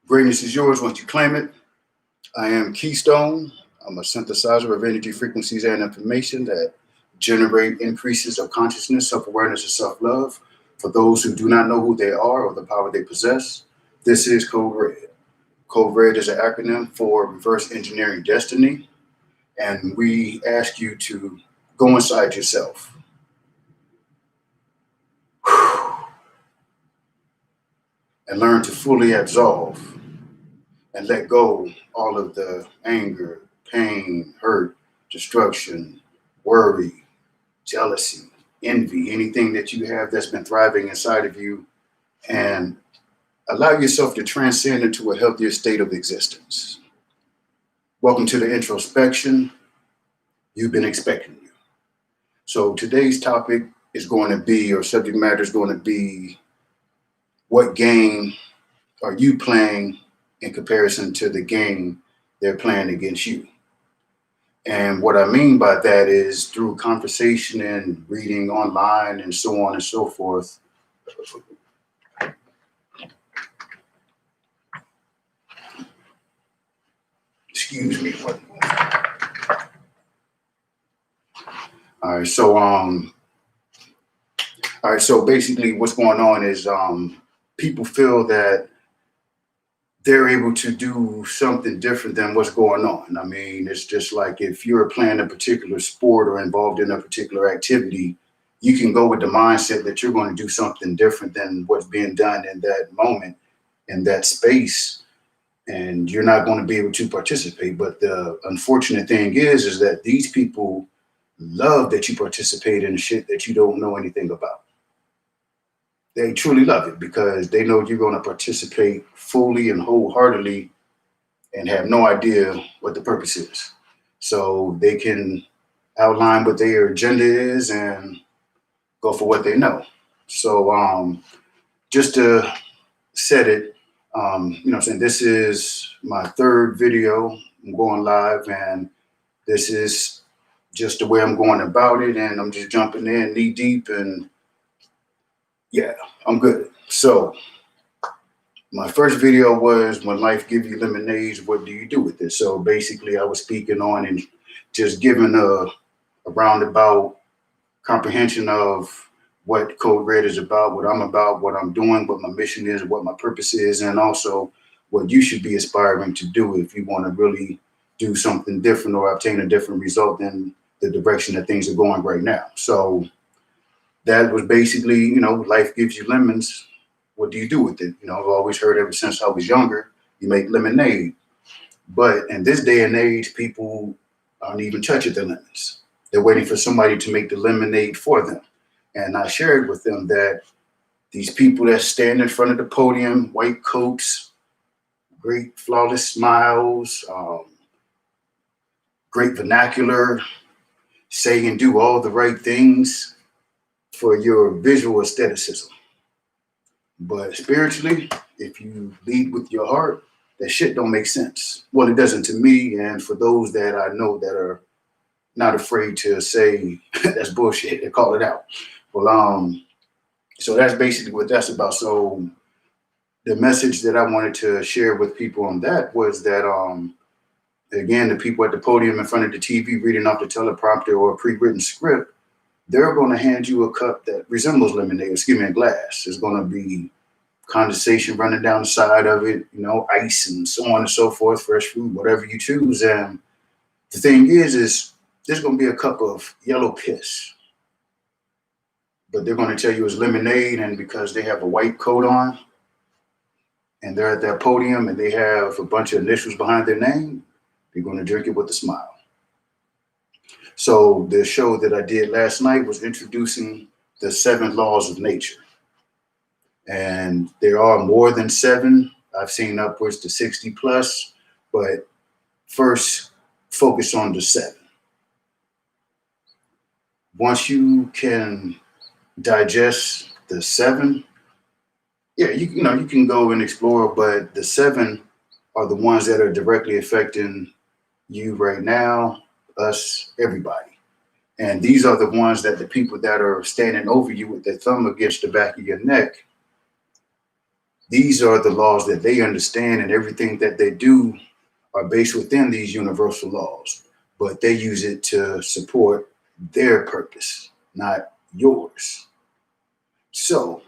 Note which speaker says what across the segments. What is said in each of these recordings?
Speaker 1: Greatness is yours once you claim it. I am Keystone. I'm a synthesizer of energy, frequencies, and information that generate increases of consciousness, self-awareness, and self-love for those who do not know who they are or the power they possess. This is Code Red. Code Red is an acronym for Reverse Engineering Destiny, and we ask you to go inside yourself. And learn to fully absolve and let go all of the anger, pain, hurt, destruction, worry, jealousy, envy, anything that you have that's been thriving inside of you, and allow yourself to transcend into a healthier state of existence. Welcome to the introspection you've been expecting. So today's topic is going to be, or subject matter is going to be, what game are you playing in comparison to the game they're playing against you? And what I mean by that is through conversation and reading online and so on and so forth. Excuse me. All right, so basically what's going on is people feel that they're able to do something different than what's going on. I mean, it's just like if you're playing a particular sport or involved in a particular activity, you can go with the mindset that you're going to do something different than what's being done in that moment, in that space, and you're not going to be able to participate. But the unfortunate thing is that these people love that you participate in shit that you don't know anything about. They truly love it because they know you're going to participate fully and wholeheartedly and have no idea what the purpose is. So they can outline what their agenda is and go for what they know. So just to set it, I'm saying this is my third video. I'm going live, and this is just the way I'm going about it. And I'm just jumping in knee deep, and yeah, I'm good. So my first video was when life gives you lemonades, what do you do with it? So basically I was speaking on and just giving a roundabout comprehension of what Code Red is about, what I'm about, what I'm doing, what my mission is, what my purpose is, and also what you should be aspiring to do if you want to really do something different or obtain a different result than the direction that things are going right now. So that was basically, life gives you lemons. What do you do with it? I've always heard ever since I was younger, you make lemonade. But in this day and age, people aren't even touching the lemons. They're waiting for somebody to make the lemonade for them. And I shared with them that these people that stand in front of the podium, white coats, great flawless smiles, great vernacular, say and do all the right things for your visual aestheticism. But spiritually, if you lead with your heart, that shit don't make sense. Well, it doesn't to me, and for those that I know that are not afraid to say that's bullshit, they call it out. Well, so that's basically what that's about. So the message that I wanted to share with people on that was that, again, the people at the podium in front of the TV reading off the teleprompter or a pre-written script, they're going to hand you a cup that resembles lemonade, a glass. There's going to be condensation running down the side of it, ice and so on and so forth, fresh fruit, whatever you choose. And the thing is there's going to be a cup of yellow piss, but they're going to tell you it's lemonade. And because they have a white coat on and they're at that podium and they have a bunch of initials behind their name, you're going to drink it with a smile. So the show that I did last night was introducing the 7 laws of nature. And there are more than 7. I've seen upwards to 60 plus, but first focus on the 7. Once you can digest the 7, yeah, you can go and explore, but the 7 are the ones that are directly affecting you right now, us, everybody. And these are the ones that the people that are standing over you with their thumb against the back of your neck, These are the laws that they understand, and everything that they do are based within these universal laws. But they use it to support their purpose, not yours. So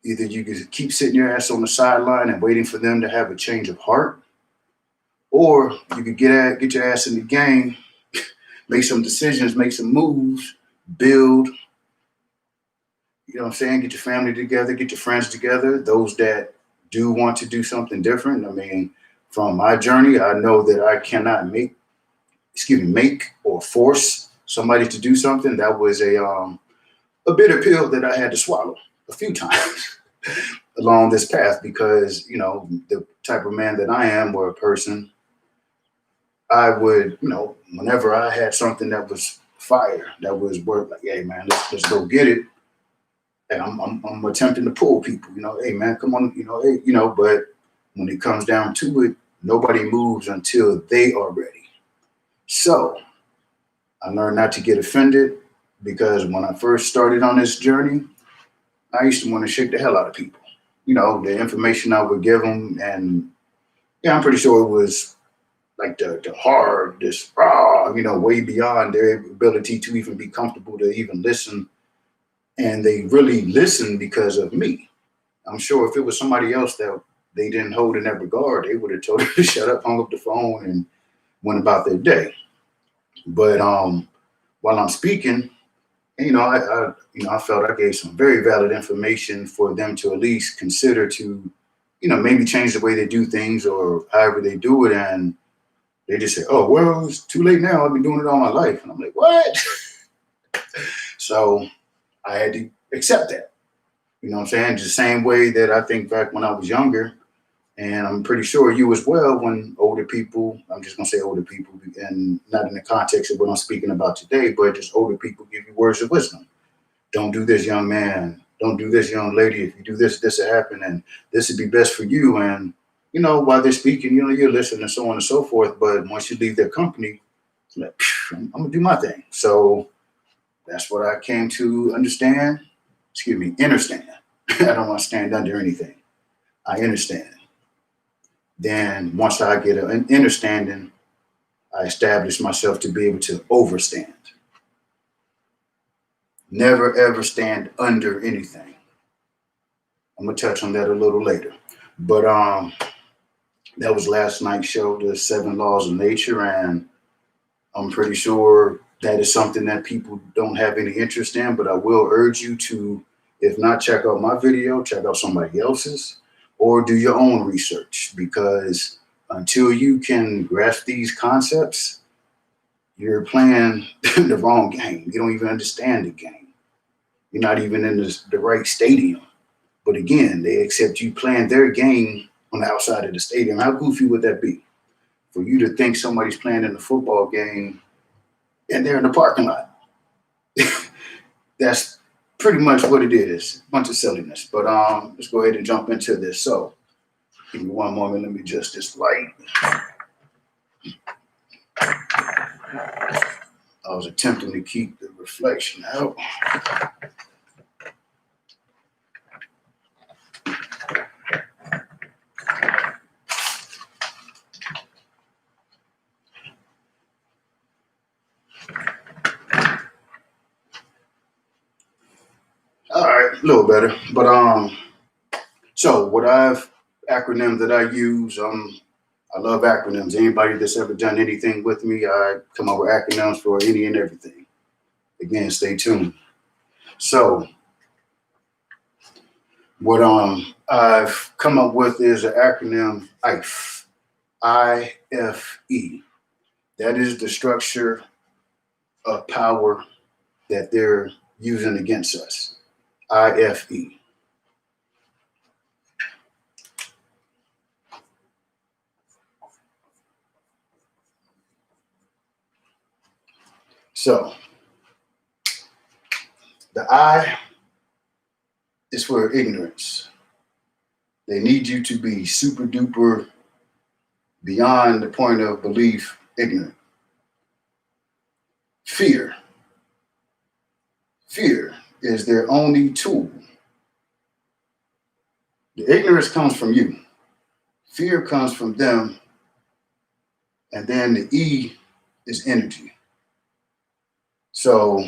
Speaker 1: either you can keep sitting your ass on the sideline and waiting for them to have a change of heart, or you could get your ass in the game, make some decisions, make some moves, build, you know what I'm saying? Get your family together, get your friends together, those that do want to do something different. I mean, from my journey, I know that I cannot make or force somebody to do something. That was a bitter pill that I had to swallow a few times along this path because, the type of man that I am or a person, I would, whenever I had something that was fire, that was worth like, hey man, let's go get it. And I'm attempting to pull people, hey man, come on, hey, but when it comes down to it, nobody moves until they are ready. So I learned not to get offended because when I first started on this journey, I used to want to shake the hell out of people. The information I would give them, and yeah, I'm pretty sure it was like the hard, this raw, way beyond their ability to even be comfortable to even listen. And they really listened because of me. I'm sure if it was somebody else that they didn't hold in that regard, they would have told her to shut up, hung up the phone, and went about their day. But while I'm speaking, I felt I gave some very valid information for them to at least consider to, maybe change the way they do things or however they do it. And they just say, "Oh, well, it's too late now. I've been doing it all my life." And I'm like, "What?" So I had to accept that. You know what I'm saying? Just the same way that I think back when I was younger, and I'm pretty sure you as well, when older people, I'm just going to say older people, and not in the context of what I'm speaking about today, but just older people give you words of wisdom. Don't do this, young man. Don't do this, young lady. If you do this, this will happen, and this would be best for you. And, while they're speaking, you're listening and so on and so forth. But once you leave their company, like, I'm going to do my thing. So that's what I came to understand. Excuse me, understand. I don't want to stand under anything. I understand. Then once I get an understanding, I establish myself to be able to overstand. Never ever stand under anything. I'm gonna touch on that a little later. But that was last night's show, the 7 laws of nature, and I'm pretty sure that is something that people don't have any interest in, but I will urge you to, if not check out my video, check out somebody else's or do your own research because until you can grasp these concepts, you're playing the wrong game. You don't even understand the game. You're not even in the right stadium. But again, they accept you playing their game on the outside of the stadium. How goofy would that be? For you to think somebody's playing in the football game and they're in the parking lot. That's pretty much what it is. A bunch of silliness. But let's go ahead and jump into this. So give me one moment. Let me adjust this light. I was attempting to keep the reflection out. All right, a little better. But so what acronyms that I use, I love acronyms. Anybody that's ever done anything with me, I come up with acronyms for any and everything. Again, stay tuned. So what I've come up with is an acronym IFE. IFE. That is the structure of power that they're using against us. IFE. So the I is for ignorance. They need you to be super duper beyond the point of belief ignorant. Fear. Fear is their only tool The ignorance comes from you. Fear comes from them. And then the E is energy. So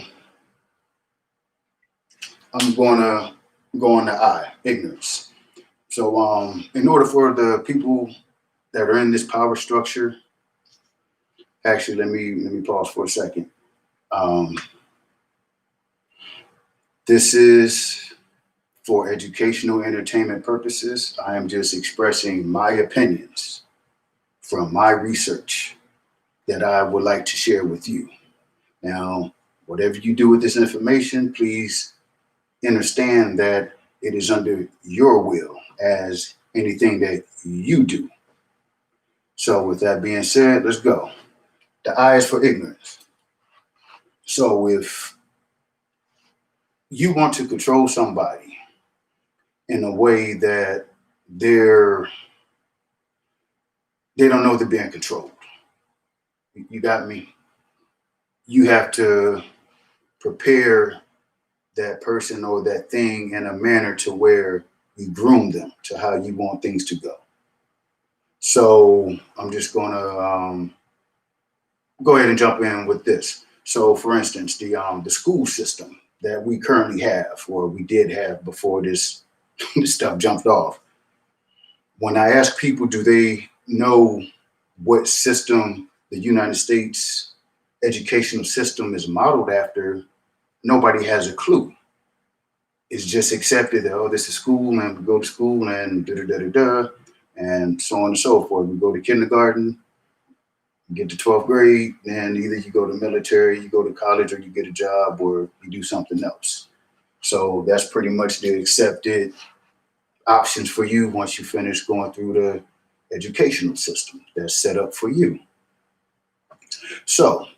Speaker 1: I'm going to go on the I, ignorance. So in order for the people that are in this power structure, actually, let me pause for a second. Um, this is for educational entertainment purposes. I am just expressing my opinions from my research that I would like to share with you. Now, whatever you do with this information, please understand that it is under your will as anything that you do. So, with that being said, let's go. The I is for ignorance. So, if you want to control somebody in a way that they're they don't know they're being controlled, you got me. You have to prepare that person or that thing in a manner to where you groom them to how you want things to go. So I'm just gonna go ahead and jump in with this. So, for instance, the school system that we currently have, or we did have before this this stuff jumped off. When I ask people, do they know what system the United States educational system is modeled after? Nobody has a clue. It's just accepted that, oh, this is school and we go to school and da da da da da, and so on and so forth. We go to kindergarten, get to 12th grade, then either you go to military, you go to college, or you get a job, or you do something else. So that's pretty much the accepted options for you once you finish going through the educational system that's set up for you. So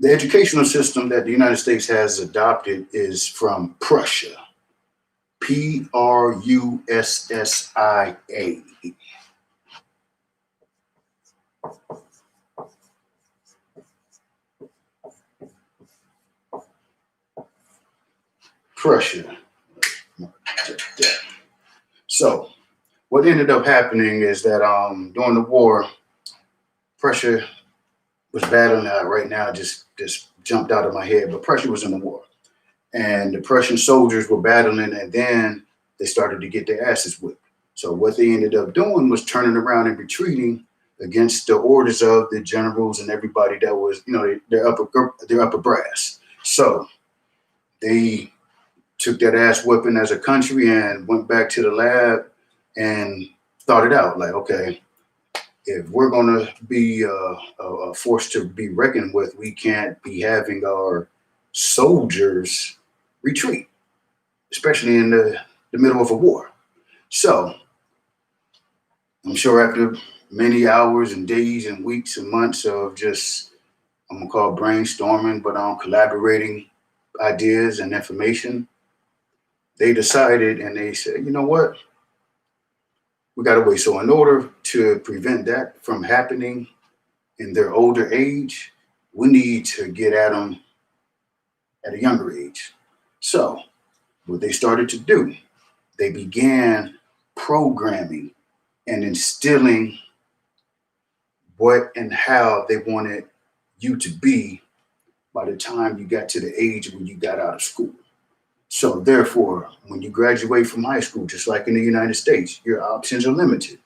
Speaker 1: the educational system that the United States has adopted is from Prussia, Prussia. Prussia. So what ended up happening is that during the war, Prussia was battling right now, just jumped out of my head, but Prussia was in the war. And the Prussian soldiers were battling, and then they started to get their asses whipped. So what they ended up doing was turning around and retreating against the orders of the generals and everybody that was, their upper brass. So they took that ass whipping as a country and went back to the lab and thought it out. Like, okay, if we're going to be a force to be reckoned with, we can't be having our soldiers retreat, especially in the middle of a war. So I'm sure after many hours and days and weeks and months of just, I'm going to call brainstorming, but collaborating ideas and information, they decided and they said, you know what? We got to wait. So, in order to prevent that from happening in their older age, we need to get at them at a younger age. So, what they started to do, they began programming and instilling what and how they wanted you to be by the time you got to the age when you got out of school. So, therefore, when you graduate from high school, just like in the United States, your options are limited.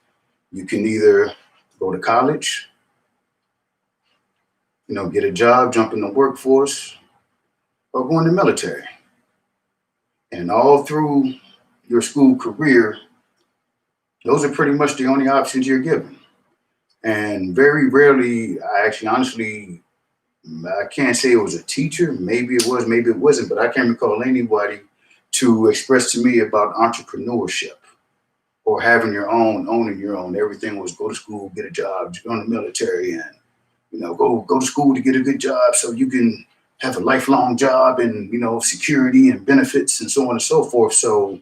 Speaker 1: You can either go to college, get a job, jump in the workforce, or go in the military. And all through your school career, those are pretty much the only options you're given. And very rarely, I actually honestly, I can't say it was a teacher. Maybe it was, maybe it wasn't, but I can't recall anybody to express to me about entrepreneurship or having your own, owning your own. Everything was go to school, get a job, join the military, and go to school to get a good job so you can have a lifelong job and security and benefits and so on and so forth. So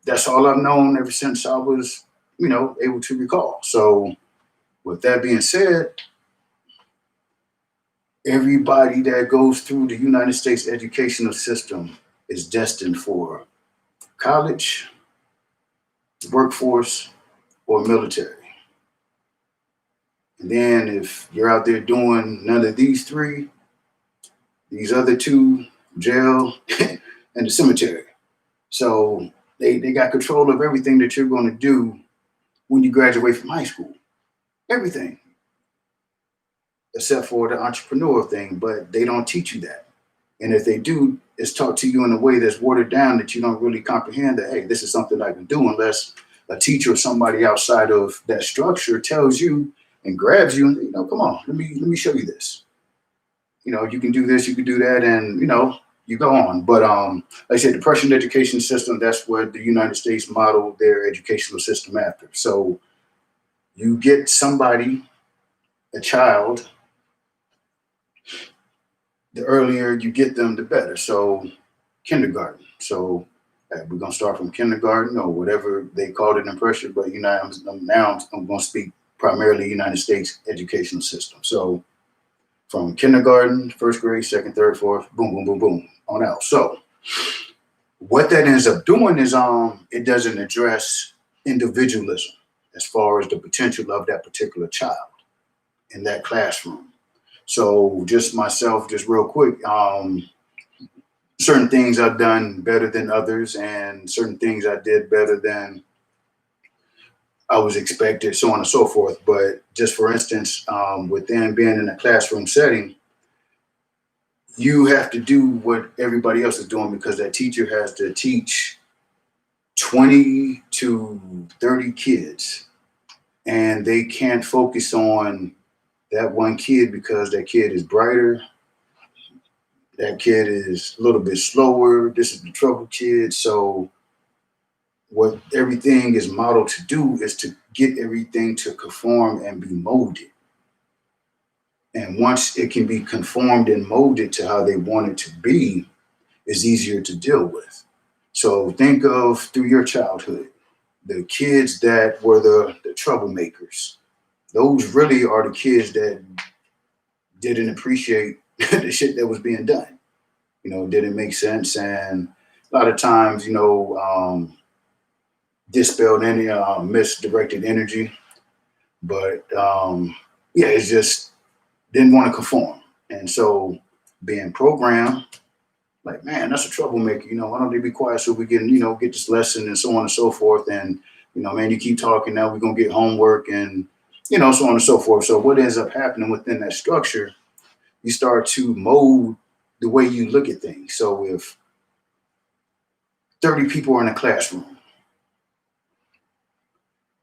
Speaker 1: that's all I've known ever since I was able to recall. So with that being said, everybody that goes through the United States educational system is destined for college, workforce, or military. And then if you're out there doing none of these three, these other two, jail and the cemetery. So they got control of everything that you're going to do when you graduate from high school. Everything, except for the entrepreneur thing, but they don't teach you that. And if they do, it's taught to you in a way that's watered down that you don't really comprehend that, hey, this is something I can do, unless a teacher or somebody outside of that structure tells you and grabs you and, come on, let me show you this. You can do this, you can do that, and you go on. But like I said, the Prussian education system, that's what the United States modeled their educational system after. So you get somebody, a child, the earlier you get them, the better. So kindergarten. So we're gonna start from kindergarten or whatever they called it in Prussia, but now I'm going to speak primarily United States educational system. So from kindergarten, first grade, second, third, fourth, boom, boom, boom, boom, on out. So what that ends up doing is it doesn't address individualism as far as the potential of that particular child in that classroom. So just myself, just real quick, certain things I've done better than others, and certain things I did better than I was expected, so on and so forth. But just for instance, within being in a classroom setting, you have to do what everybody else is doing because that teacher has to teach 20 to 30 kids, and they can't focus on that one kid because that kid is brighter. That kid is a little bit slower. This is the trouble kid. So what everything is modeled to do is to get everything to conform and be molded. And once it can be conformed and molded to how they want it to be, it's easier to deal with. So think of through your childhood, the kids that were the troublemakers. Those really are the kids that didn't appreciate the shit that was being done. Didn't make sense. And a lot of times, dispelled any misdirected energy. But yeah, it's just didn't want to conform. And so being programmed, like, man, that's a troublemaker. Why don't they be quiet so we can, get this lesson and so on and so forth. And, man, you keep talking, now we're going to get homework and, so on and so forth. So what ends up happening within that structure, you start to mold the way you look at things. So if 30 people are in a classroom,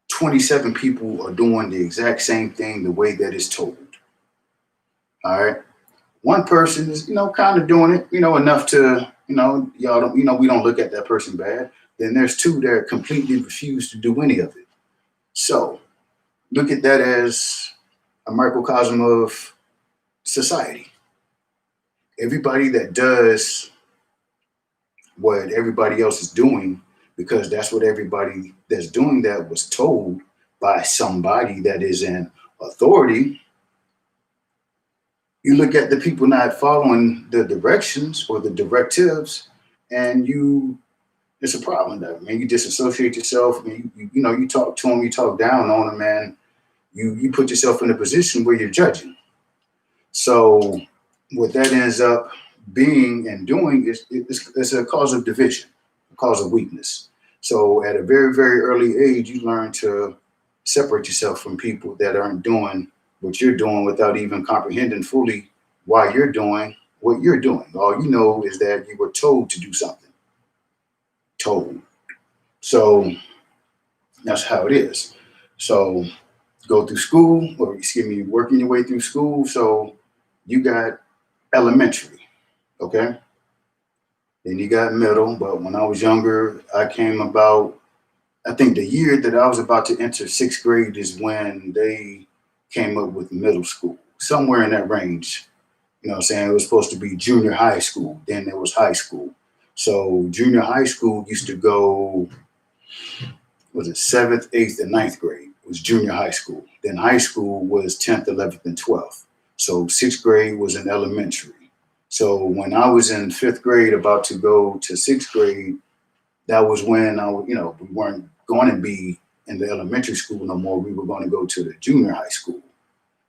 Speaker 1: 27 people are doing the exact same thing the way that it's told. All right. One person is, kind of doing it, enough to, y'all don't, we don't look at that person bad. Then there's two that completely refuse to do any of it. So look at that as a microcosm of society. Everybody that does what everybody else is doing, because that's what everybody that's doing that was told by somebody that is in authority. You look at the people not following the directions or the directives, and it's a problem though, man. You disassociate yourself. I mean, you talk to them, you talk down on them, man. You put yourself in a position where you're judging. So what that ends up being and doing is it's a cause of division, a cause of weakness. So at a very, very early age, you learn to separate yourself from people that aren't doing what you're doing without even comprehending fully why you're doing what you're doing. All you know is that you were told to do something. Told. So that's how it is. So go through school, or working your way through school. So you got elementary, okay? Then you got middle, but when I was younger, I think the year that I was about to enter sixth grade is when they came up with middle school, somewhere in that range. You know what I'm saying? It was supposed to be junior high school. Then there was high school. So junior high school used to go, was it 7th, 8th, and 9th grade? It was junior high school. Then high school was 10th, 11th, and 12th. So sixth grade was in elementary. So when I was in fifth grade, about to go to sixth grade, that was when we weren't going to be in the elementary school no more. We were going to go to the junior high school.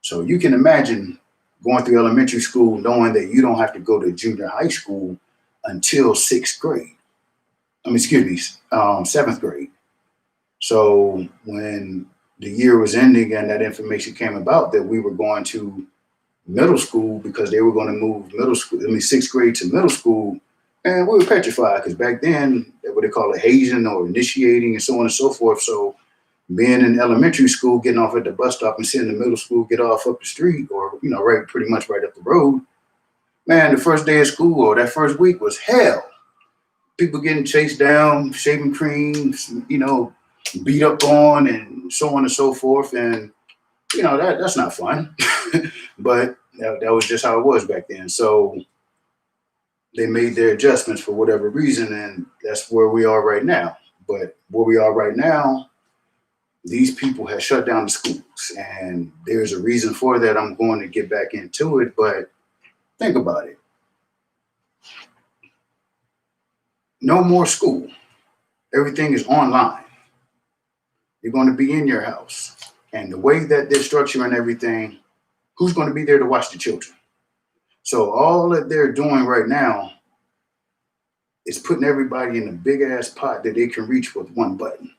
Speaker 1: So you can imagine going through elementary school knowing that you don't have to go to junior high school until sixth grade. I mean, excuse me, seventh grade. So when the year was ending and that information came about that we were going to middle school because they were going to move middle school, I mean, sixth grade to middle school, and we were petrified because back then, what they call it, hazing or initiating and so on and so forth. So being in elementary school, getting off at the bus stop and seeing the middle school get off up the street or, right, pretty much right up the road, man, the first day of school or that first week was hell. People getting chased down, shaving cream, beat up on and so on and so forth. And, that's not fun. But that was just how it was back then. So they made their adjustments for whatever reason, and that's where we are right now. But where we are right now, these people have shut down the schools, and there's a reason for that. I'm going to get back into it, but think about it. No more school. Everything is online. You're going to be in your house. And the way that they're structuring everything, who's going to be there to watch the children? So all that they're doing right now is putting everybody in a big ass pot that they can reach with one button.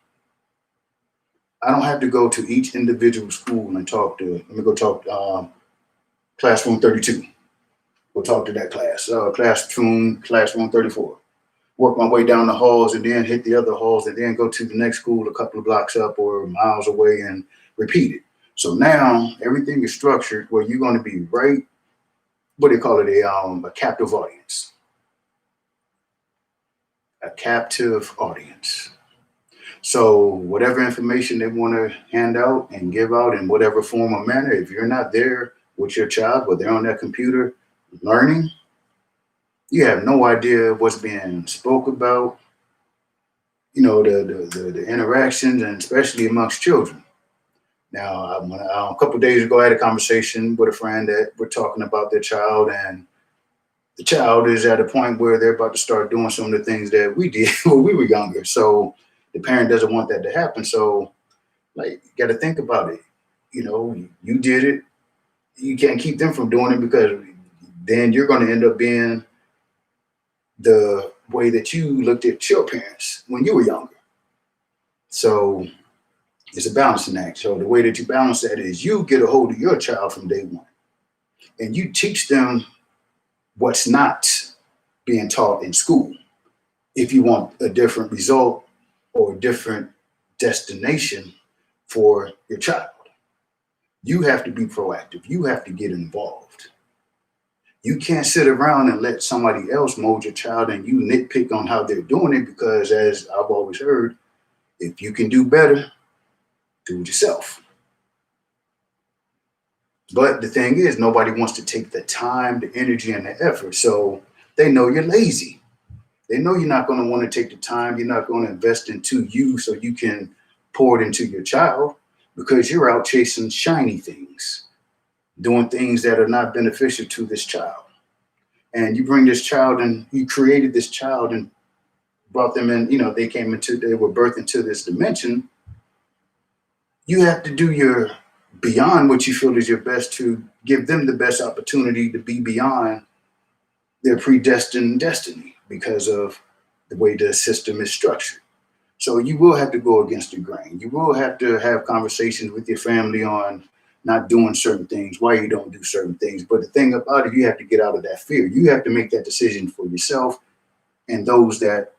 Speaker 1: I don't have to go to each individual school and let me go talk classroom 32. Go talk to that class, classroom 34. Work my way down the halls and then hit the other halls and then go to the next school a couple of blocks up or miles away and repeat it. So now everything is structured where you're going to be right, what do they call it, a captive audience. A captive audience. So whatever information they want to hand out and give out in whatever form or manner, if you're not there with your child, but they're on that computer learning, you have no idea what's being spoke about, the interactions, and especially amongst children. Now, a couple of days ago, I had a conversation with a friend that we're talking about their child, and the child is at a point where they're about to start doing some of the things that we did when we were younger. So the parent doesn't want that to happen. So, you got to think about it. You did it. You can't keep them from doing it because then you're going to end up being the way that you looked at your parents when you were younger. So it's a balancing act. So the way that you balance that is you get a hold of your child from day one and you teach them what's not being taught in school. If you want a different result or a different destination for your child, you have to be proactive. You have to get involved. You can't sit around and let somebody else mold your child and you nitpick on how they're doing it because, as I've always heard, if you can do better, do it yourself. But the thing is, nobody wants to take the time, the energy, and the effort. So they know you're lazy. They know you're not going to want to take the time. You're not going to invest into you so you can pour it into your child because you're out chasing shiny things, doing things that are not beneficial to this child. And you bring this child and you created this child and brought them in, they were birthed into this dimension. You have to do your beyond what you feel is your best to give them the best opportunity to be beyond their predestined destiny because of the way the system is structured. So you will have to go against the grain. You will have to have conversations with your family on not doing certain things, why you don't do certain things. But the thing about it, you have to get out of that fear. You have to make that decision for yourself and those that,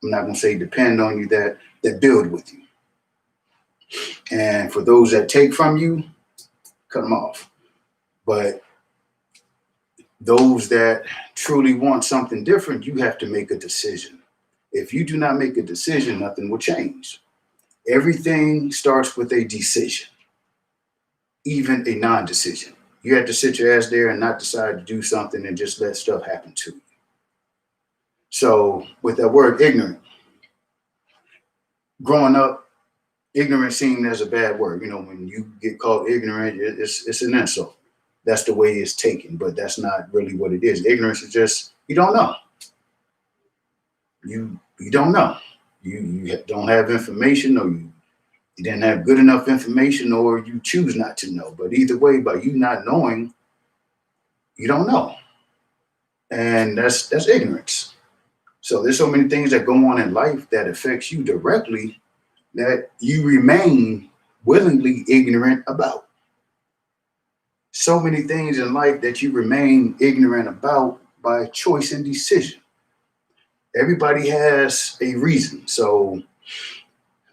Speaker 1: I'm not going to say depend on you, that build with you. And for those that take from you, cut them off. But those that truly want something different, you have to make a decision. If you do not make a decision, nothing will change. Everything starts with a decision, even a non-decision. You have to sit your ass there and not decide to do something and just let stuff happen to you. So with that word ignorant, growing up, ignorant seen as a bad word. When you get called ignorant, it's an insult. That's the way it's taken, but that's not really what it is. Ignorance is just, you don't know. You don't know. You don't have information, or you didn't have good enough information, or you choose not to know. But either way, by you not knowing, you don't know. And that's ignorance. So there's so many things that go on in life that affects you directly that you remain willingly ignorant about. So many things in life that you remain ignorant about by choice and decision. Everybody has a reason. So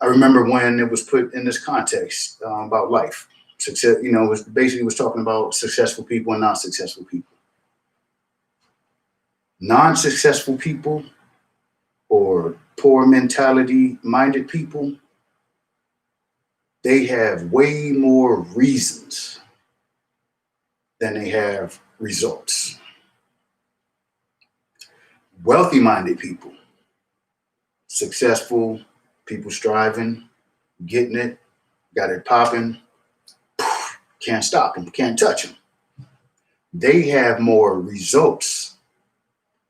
Speaker 1: I remember when it was put in this context about life. Success, was basically was talking about successful people and non-successful people. Non-successful people or poor mentality minded people, they have way more reasons than they have results. Wealthy minded people, successful people striving, getting it, got it popping, can't stop them, can't touch them. They have more results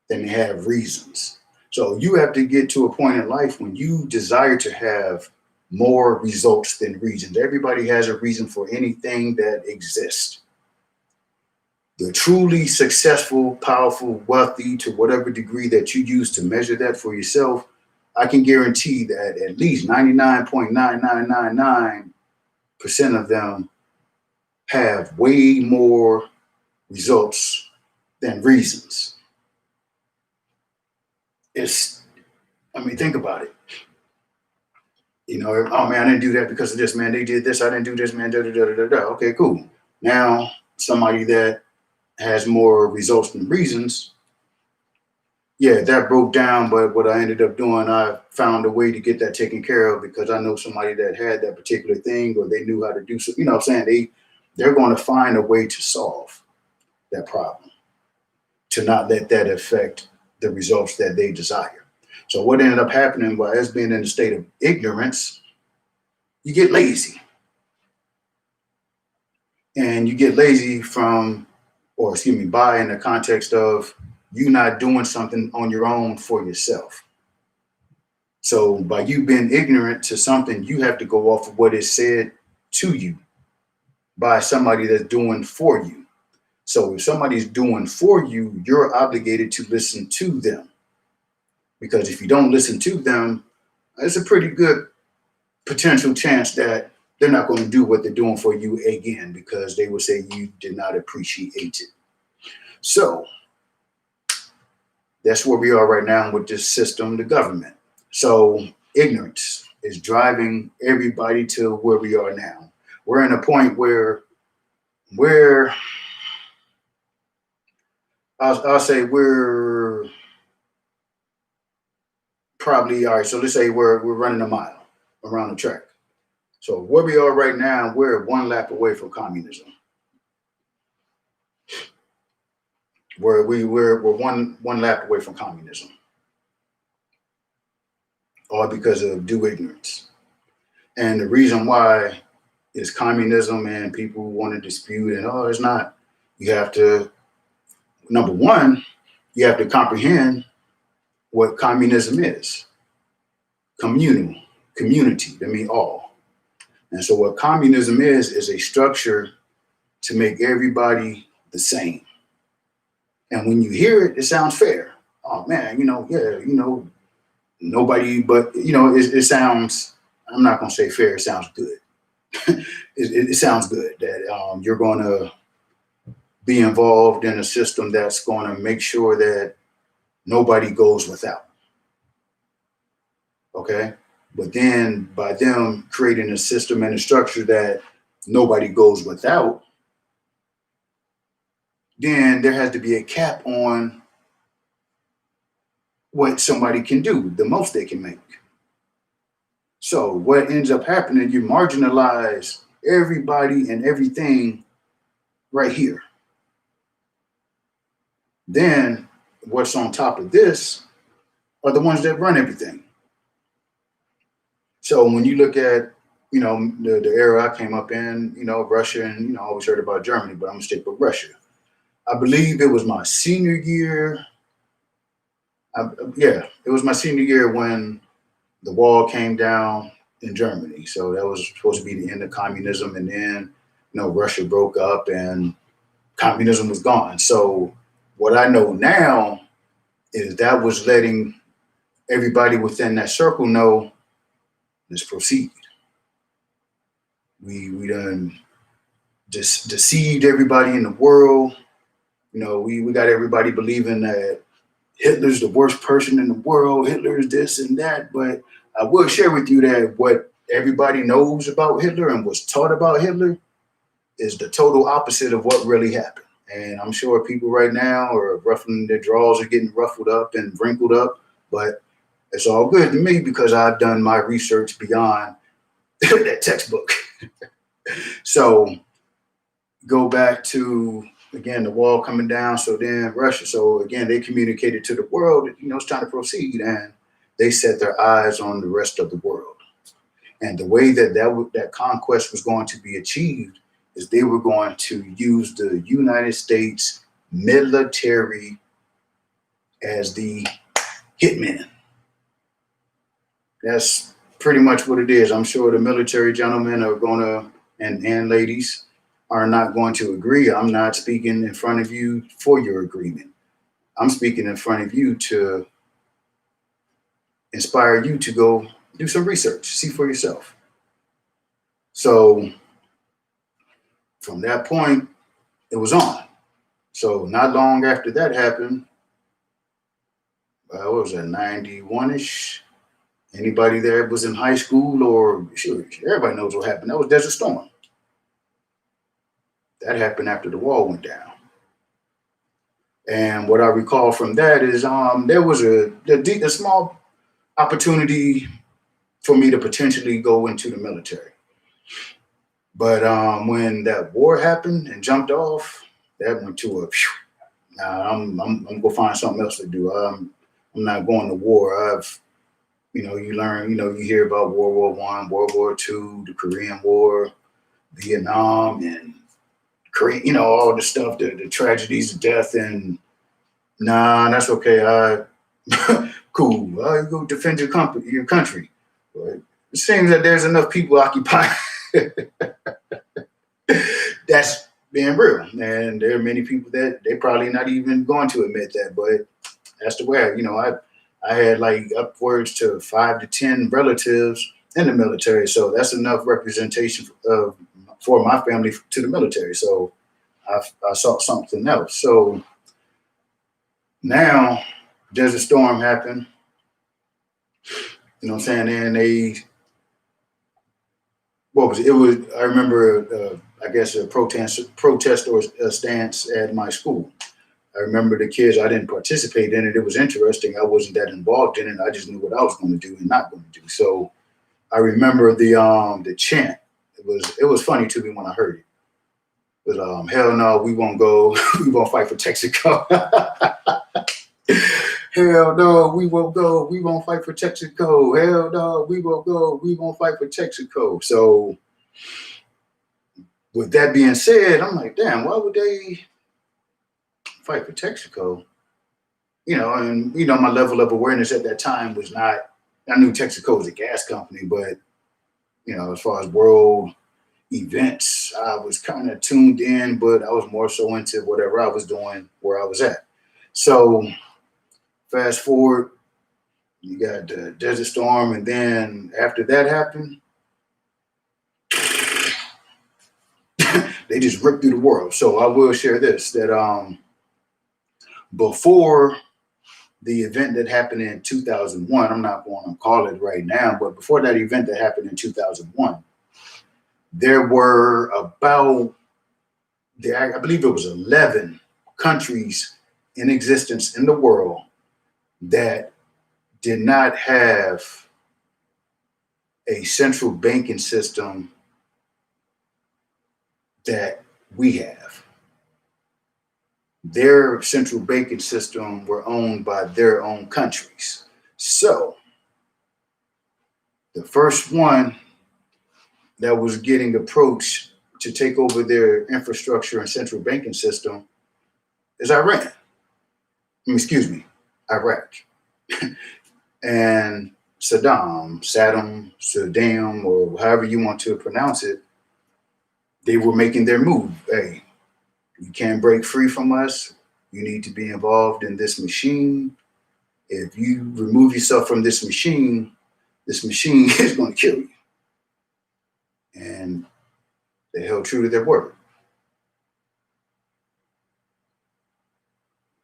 Speaker 1: than they have reasons. So you have to get to a point in life when you desire to have more results than reasons. Everybody has a reason for anything that exists. The truly successful, powerful, wealthy, to whatever degree that you use to measure that for yourself, I can guarantee that at least 99.9999% of them have way more results than reasons. Think about it. Oh man, I didn't do that because of this, man. They did this, I didn't do this, man. Da, da, da, da, da. Okay, cool. Now, somebody that has more results than reasons, yeah, that broke down, but what I ended up doing, I found a way to get that taken care of because I know somebody that had that particular thing, or they knew how to do so. You know what I'm saying? They're going to find a way to solve that problem, to not let that affect the results that they desire. So what ended up happening was, as being in a state of ignorance, you get lazy. And you get lazy by in the context of you not doing something on your own for yourself. So by you being ignorant to something, you have to go off of what is said to you by somebody that's doing for you. So if somebody's doing for you, you're obligated to listen to them. Because if you don't listen to them, it's a pretty good potential chance that they're not going to do what they're doing for you again, because they will say you did not appreciate it. So that's where we are right now with this system, the government. So ignorance is driving everybody to where we are now. We're in a point where I'll say we're probably, all right, so let's say we're running a mile around the track. So where we are right now, we're one lap away from communism. We're one lap away from communism. All because of due ignorance. And the reason why is communism, and people want to dispute, and it's not. You have to, number one, you have to comprehend what communism is. Community, that means all. And so what communism is a structure to make everybody the same. And when you hear it, it sounds fair. Oh man, nobody, but it sounds, I'm not going to say fair, it sounds good. it sounds good that you're going to be involved in a system that's going to make sure that nobody goes without. Okay. But then by them creating a system and a structure that nobody goes without, then there has to be a cap on what somebody can do, the most they can make. So what ends up happening, you marginalize everybody and everything right here. Then what's on top of this are the ones that run everything. So when you look at, the era I came up in, Russia, and, I always heard about Germany, but I'm gonna stick with Russia. I believe it was my senior year. It was my senior year when the wall came down in Germany. So that was supposed to be the end of communism. And then, Russia broke up and communism was gone. So what I know now is that was letting everybody within that circle know, let's proceed. We done just deceived everybody in the world. We got everybody believing that Hitler's the worst person in the world. Hitler is this and that. But I will share with you that what everybody knows about Hitler and was taught about Hitler is the total opposite of what really happened. And I'm sure people right now are ruffling their drawers, are getting ruffled up and wrinkled up. But it's all good to me because I've done my research beyond that textbook. So go back to, again, the wall coming down. So then Russia. So again, they communicated to the world, it's time to proceed. And they set their eyes on the rest of the world. And the way that conquest was going to be achieved is they were going to use the United States military as the hitman. That's pretty much what it is. I'm sure the military gentlemen are going to, and ladies, are not going to agree. I'm not speaking in front of you for your agreement. I'm speaking in front of you to inspire you to go do some research, see for yourself. So from that point, it was on. So not long after that happened, what was that, 91-ish? Anybody there was in high school or sure, everybody knows what happened. That was Desert Storm. That happened after the wall went down. And what I recall from that is there was a small opportunity for me to potentially go into the military. But when that war happened and jumped off, that went to a, nah, I'm going to find something else to do. I'm not going to war. You learn, you hear about World War I, World War II, the Korean War, Vietnam, and Korea, all the stuff, the tragedies of death. And nah, that's okay. Cool. You go defend your country. But it seems that there's enough people occupying. That's being real. And there are many people that they probably not even going to admit that, but that's the way, I had like upwards to 5 to 10 relatives in the military. So that's enough representation for my family to the military. So I saw something else. So now Desert Storm happened. You know what I'm saying? And what was it? It was, I remember, I guess, a protest or a stance at my school. I remember the kids, I didn't participate in it. It was interesting. I wasn't that involved in it. I just knew what I was going to do and not going to do. So I remember the chant. It was funny to me when I heard it. But hell no, we won't go. We won't fight for Texaco. Hell no, we won't go. We won't fight for Texaco. Hell no, we won't go. We won't fight for Texaco. So with that being said, I'm like, damn, why would they fight for Texaco? And my level of awareness at that time was not, I knew Texaco was a gas company, but as far as world events, I was kind of tuned in, but I was more so into whatever I was doing where I was at. So fast forward, you got the Desert Storm, and then after that happened, they just ripped through the world. So I will share this, that before the event that happened in 2001, I'm not going to call it right now, but before that event that happened in 2001, there were about, I believe it was 11 countries in existence in the world that did not have a central banking system that we have. Their central banking system were owned by their own countries. So the first one that was getting approached to take over their infrastructure and central banking system is Iran. Excuse me, Iraq. And Saddam, or however you want to pronounce it, they were making their move. Hey, you can't break free from us. You need to be involved in this machine. If you remove yourself from this machine is going to kill you. And they held true to their word.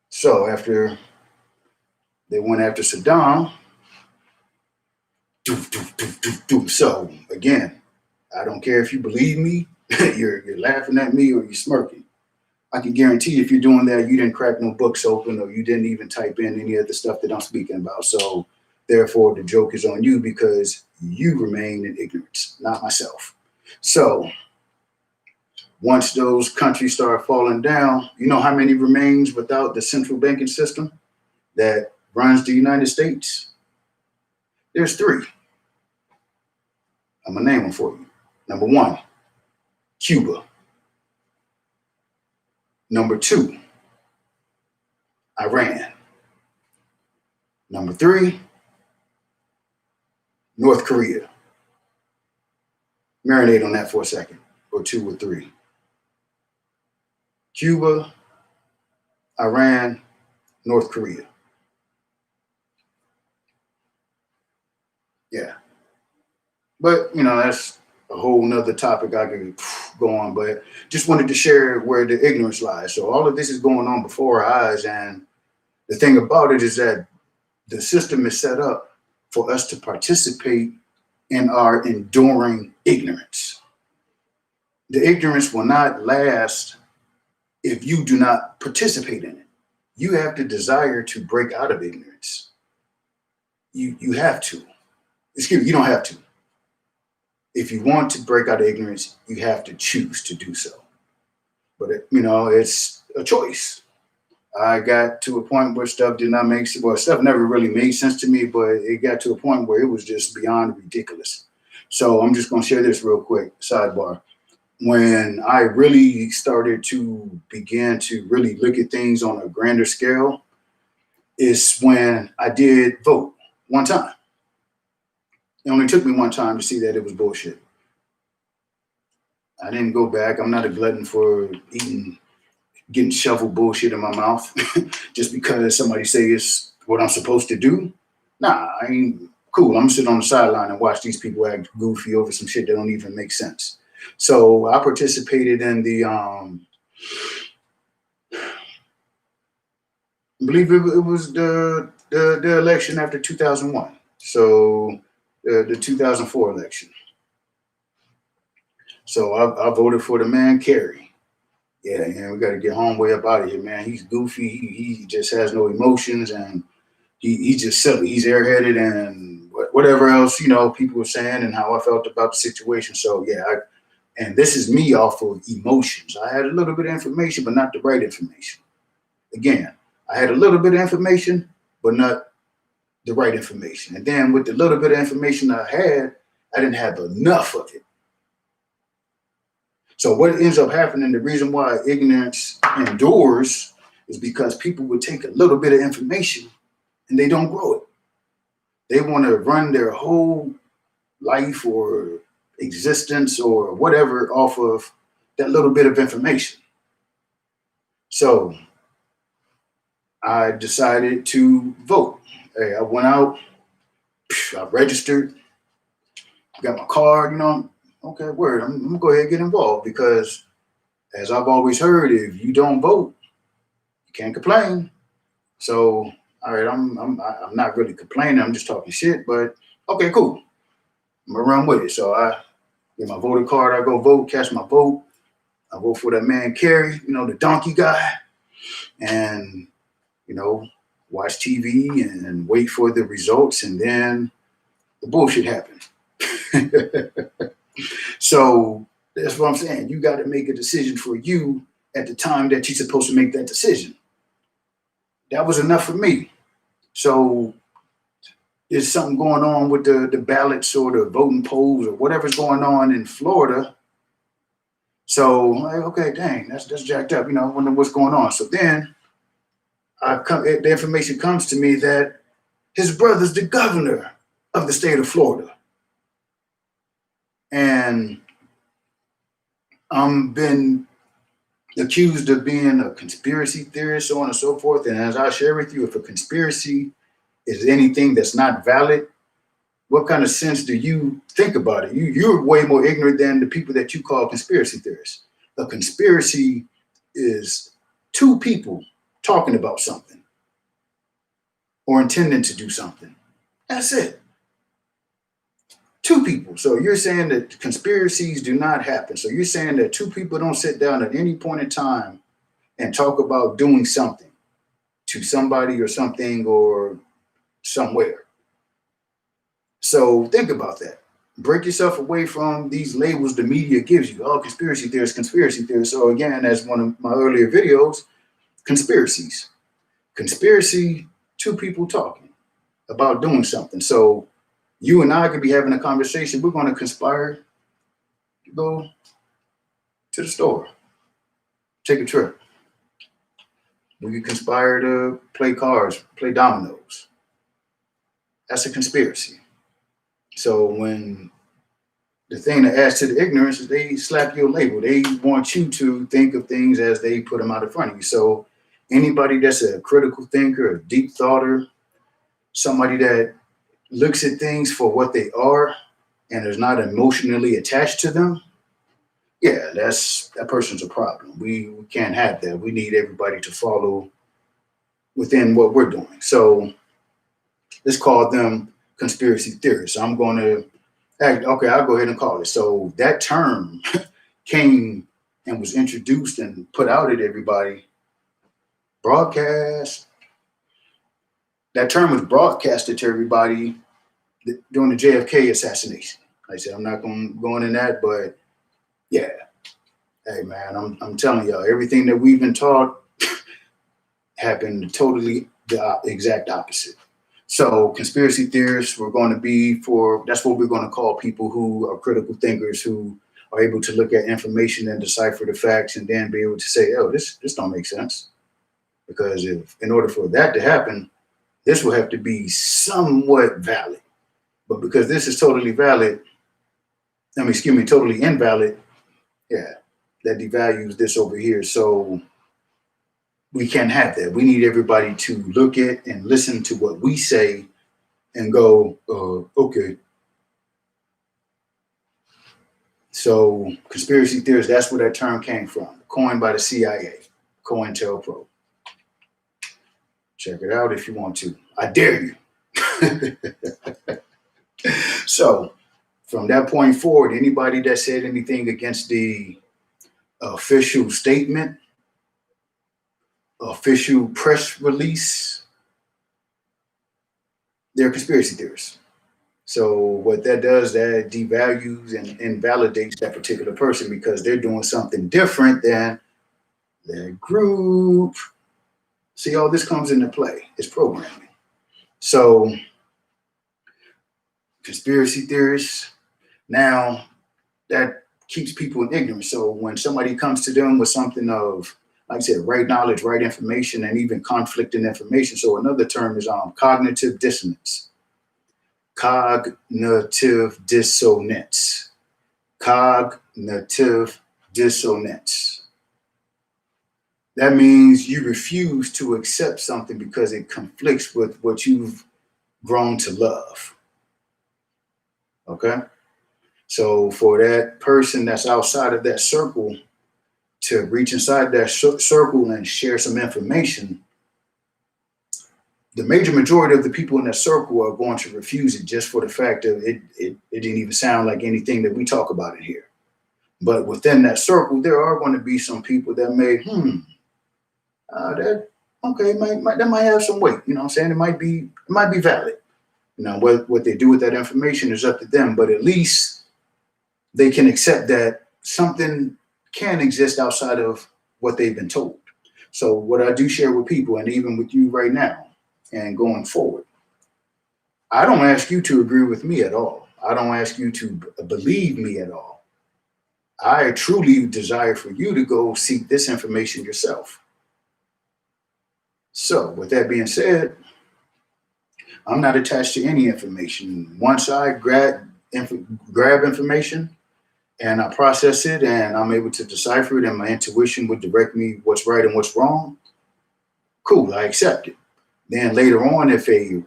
Speaker 1: So after they went after Saddam, doof, doof, doof, doof, doof. So again, I don't care if you believe me, you're laughing at me or you're smirking. I can guarantee if you're doing that, you didn't crack no books open or you didn't even type in any of the stuff that I'm speaking about. So therefore, the joke is on you because you remain in ignorance, not myself. So once those countries start falling down, you know how many remains without the central banking system that runs the United States? There's three. I'm going to name them for you. Number one, Cuba. Number two, Iran. Number three, North Korea. Marinate on that for a second, or two or three. Cuba, Iran, North Korea. Yeah. But, that's a whole nother topic I could go on, but just wanted to share where the ignorance lies. So all of this is going on before our eyes. And the thing about it is that the system is set up for us to participate in our enduring ignorance. The ignorance will not last if you do not participate in it. You have the desire to break out of ignorance. You have to. Excuse me, you don't have to. If you want to break out of ignorance, you have to choose to do so. But, it's a choice. I got to a point where stuff did not make sense. Well, stuff never really made sense to me, but it got to a point where it was just beyond ridiculous. So I'm just going to share this real quick, sidebar. When I really started to begin to really look at things on a grander scale is when I did vote one time. It only took me one time to see that it was bullshit. I didn't go back. I'm not a glutton for getting shoveled bullshit in my mouth just because somebody say it's what I'm supposed to do. Nah, I ain't cool. I'm gonna sit on the sideline and watch these people act goofy over some shit that don't even make sense. So I participated in the I believe it was the election after 2001. So the 2004 election. So I voted for the man Kerry. Yeah, we got to get homeboy up out of here, man. He's goofy. He just has no emotions, and he's just silly. He's airheaded, and whatever else people were saying, and how I felt about the situation. So yeah, and this is me off of emotions. I had a little bit of information, but not the right information. Again, I had a little bit of information, but not the right information. And then with the little bit of information I had, I didn't have enough of it. So what ends up happening, the reason why ignorance endures is because people would take a little bit of information and they don't grow it. They want to run their whole life or existence or whatever off of that little bit of information. So I decided to vote. Hey, I went out, I registered, got my card, okay, word. I'm gonna go ahead and get involved because, as I've always heard, if you don't vote, you can't complain. So, all right, I'm not really complaining. I'm just talking shit. But okay, cool. I'm gonna run with it. So I get my voter card. I go vote, cast my vote. I vote for that man Kerry, the donkey guy, and watch TV and wait for the results, and then the bullshit happened. So that's what I'm saying. You got to make a decision for you at the time that you're supposed to make that decision. That was enough for me. So there's something going on with the ballots or the voting polls or whatever's going on in Florida. So I'm like, okay, dang, that's jacked up. Wondering what's going on. So then the information comes to me that his brother's the governor of the state of Florida. And I'm been accused of being a conspiracy theorist, so on and so forth. And as I share with you, if a conspiracy is anything that's not valid, what kind of sense do you think about it? You're way more ignorant than the people that you call conspiracy theorists. A conspiracy is two people talking about something or intending to do something. That's it. Two people. So you're saying that conspiracies do not happen. So you're saying that two people don't sit down at any point in time and talk about doing something to somebody or something or somewhere. So think about that. Break yourself away from these labels the media gives you. Oh, conspiracy theorists, conspiracy theorists. So again, as one of my earlier videos, conspiracies. Conspiracy, two people talking about doing something. So you and I could be having a conversation. We're going to conspire to go to the store, take a trip. We could conspire to play cards, play dominoes. That's a conspiracy. So when the thing that adds to the ignorance is they slap your label. They want you to think of things as they put them out in front of you. So anybody that's a critical thinker, a deep thoughter, somebody that looks at things for what they are and is not emotionally attached to them, yeah, that person's a problem. We can't have that. We need everybody to follow within what we're doing. So let's call them conspiracy theorists. I'm going to, okay, I'll go ahead and call it. So that term came and was introduced and put out at everybody, broadcast. That term was broadcasted to everybody during the JFK assassination. Like I said, I'm not going to go into that, but yeah. Hey, man, I'm telling y'all, everything that we've been taught happened totally the exact opposite. So conspiracy theorists, we're going to be that's what we're going to call people who are critical thinkers, who are able to look at information and decipher the facts and then be able to say, oh, this don't make sense. Because in order for that to happen, this will have to be somewhat valid. But because this is totally valid, totally invalid, yeah, that devalues this over here. So we can't have that. We need everybody to look at and listen to what we say and go, okay. So conspiracy theorists, that's where that term came from, coined by the CIA, COINTELPRO. Check it out if you want to. I dare you. So from that point forward, anybody that said anything against the official statement, official press release, they're conspiracy theorists. So what that does, that devalues and invalidates that particular person because they're doing something different than their group. See, all this comes into play. It's programming. So conspiracy theorists, now that keeps people in ignorance. So when somebody comes to them with something of, like I said, right knowledge, right information, and even conflicting information. So another term is cognitive dissonance. Cognitive dissonance. Cognitive dissonance. That means you refuse to accept something because it conflicts with what you've grown to love. Okay? So for that person that's outside of that circle to reach inside that circle and share some information, the major majority of the people in that circle are going to refuse it just for the fact that it didn't even sound like anything that we talk about in here. But within that circle, there are going to be some people that may, that might have some weight. You know what I'm saying? It might be valid. You know, what they do with that information is up to them, but at least they can accept that something can exist outside of what they've been told. So what I do share with people, and even with you right now and going forward, I don't ask you to agree with me at all. I don't ask you to believe me at all. I truly desire for you to go seek this information yourself. So with that being said, I'm not attached to any information. Once I grab information and I process it and I'm able to decipher it and my intuition would direct me what's right and what's wrong, cool, I accept it. Then later on, if a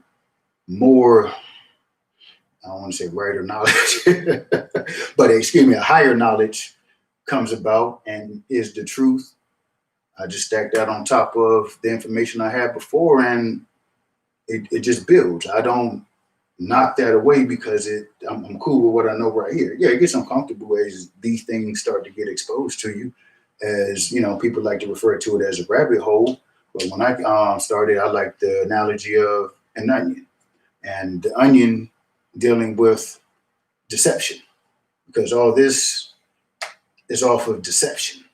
Speaker 1: more, I don't want to say greater knowledge, but excuse me, a higher knowledge comes about and is the truth, I just stack that on top of the information I had before and it just builds. I don't knock that away because I'm cool with what I know right here. Yeah, it gets uncomfortable as these things start to get exposed to you. As you know, people like to refer to it as a rabbit hole. But when I started, I like the analogy of an onion, and the onion dealing with deception, because all this is off of deception.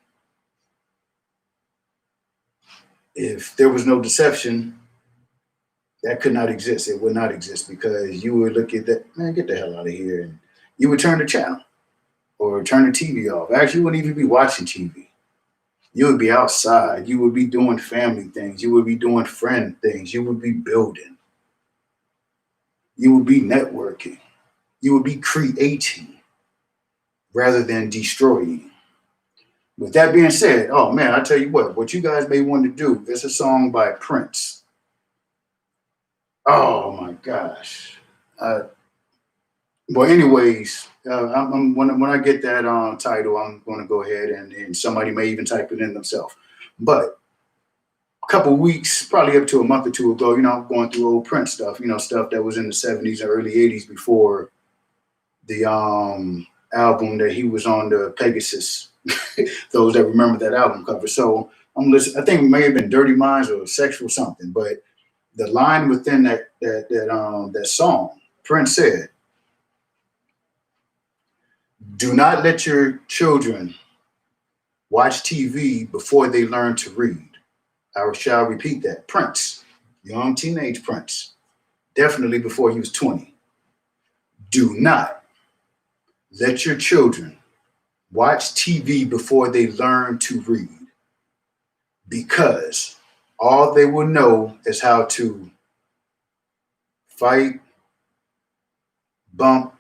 Speaker 1: If there was no deception, that could not exist. It would not exist because you would look at that, man, get the hell out of here. And you would turn the channel or turn the TV off. Actually, you wouldn't even be watching TV. You would be outside. You would be doing family things. You would be doing friend things. You would be building. You would be networking. You would be creating rather than destroying. With that being said, oh man, I tell you what you guys may want to do, there's a song by Prince. Oh my gosh. Well, anyways, when I get that title, I'm going to go ahead and somebody may even type it in themselves. But a couple of weeks, probably up to a month or two ago, I'm going through old Prince stuff, stuff that was in the 70s and early 80s before the album that he was on, the Pegasus. Those that remember that album cover. So I'm listening. I think it may have been Dirty Minds or Sexual something, but the line within that song, Prince said, "Do not let your children watch TV before they learn to read." I shall repeat that. Prince, young teenage Prince, definitely before he was 20. Do not let your children watch TV before they learn to read, because all they will know is how to fight, bump,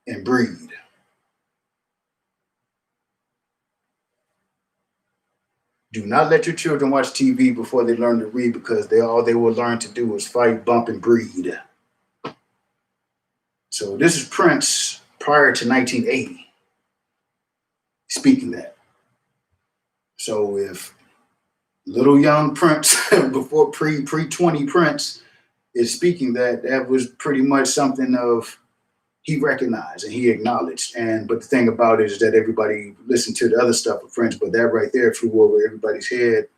Speaker 1: and breed. Do not let your children watch TV before they learn to read, because all they will learn to do is fight, bump, and breed. So this is Prince prior to 1980 speaking that. So if little young Prince before pre 20 Prince is speaking that, that was pretty much something of he recognized and he acknowledged. But the thing about it is that everybody listened to the other stuff of Prince, but that right there flew over everybody's head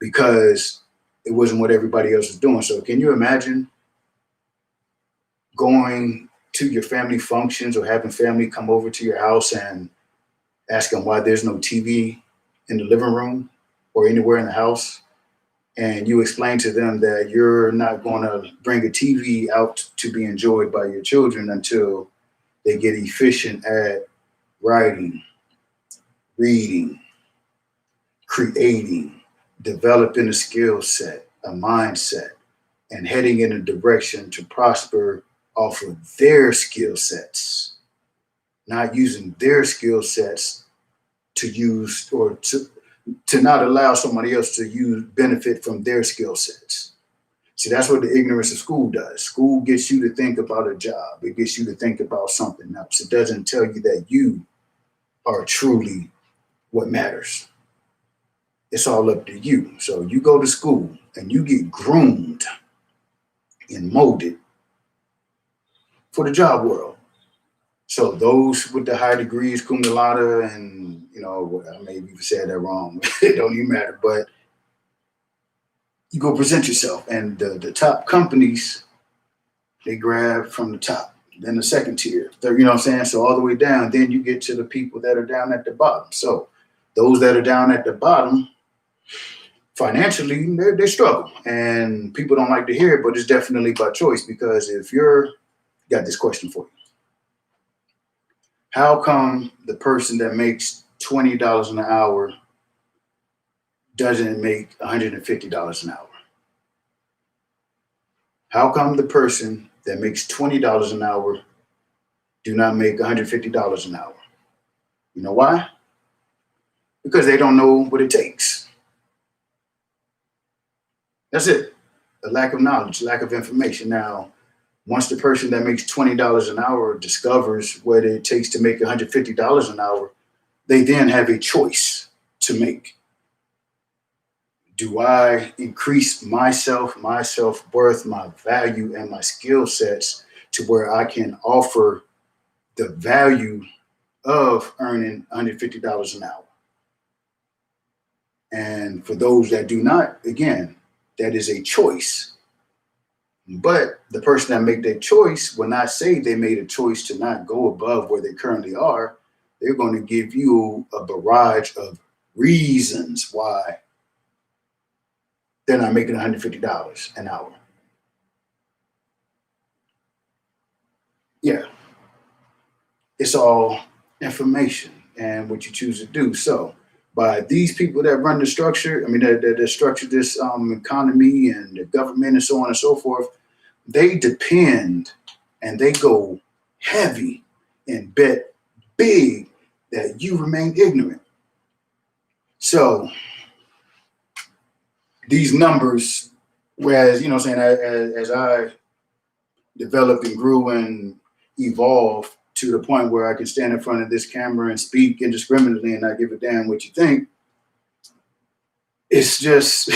Speaker 1: because it wasn't what everybody else was doing. So can you imagine going to your family functions or having family come over to your house and ask them why there's no TV in the living room or anywhere in the house? And you explain to them that you're not going to bring a TV out to be enjoyed by your children until they get efficient at writing, reading, creating, developing a skill set, a mindset, and heading in a direction to prosper off of their skill sets, not using their skill sets to use or to not allow somebody else to benefit from their skill sets. See, that's what the ignorance of school does. School gets you to think about a job. It gets you to think about something else. It doesn't tell you that you are truly what matters. It's all up to you. So you go to school and you get groomed and molded for the job world. So those with the high degrees, cum laude, and I may have even said that wrong. It don't even matter. But you go present yourself, and the top companies, they grab from the top. Then the second tier, third, you know what I'm saying? So all the way down, then you get to the people that are down at the bottom. So those that are down at the bottom, financially, they struggle. And people don't like to hear it, but it's definitely by choice, because if got this question for you. How come the person that makes $20 an hour doesn't make $150 an hour? How come the person that makes $20 an hour do not make $150 an hour? You know why? Because they don't know what it takes. That's it. A lack of knowledge, lack of information. Now, once the person that makes $20 an hour discovers what it takes to make $150 an hour, they then have a choice to make. Do I increase myself, my self worth, my value, and my skill sets to where I can offer the value of earning $150 an hour? And for those that do not, again, that is a choice. But the person that make that choice will not say they made a choice to not go above where they currently are. They're going to give you a barrage of reasons why they're not making $150 an hour. Yeah, it's all information and what you choose to do. So, by these people that run the structure, I mean, that structure this economy and the government and so on and so forth, they depend and they go heavy and bet big that you remain ignorant. So these numbers, whereas, you know what I'm saying, as I developed and grew and evolved to the point where I can stand in front of this camera and speak indiscriminately and not give a damn what you think, it's just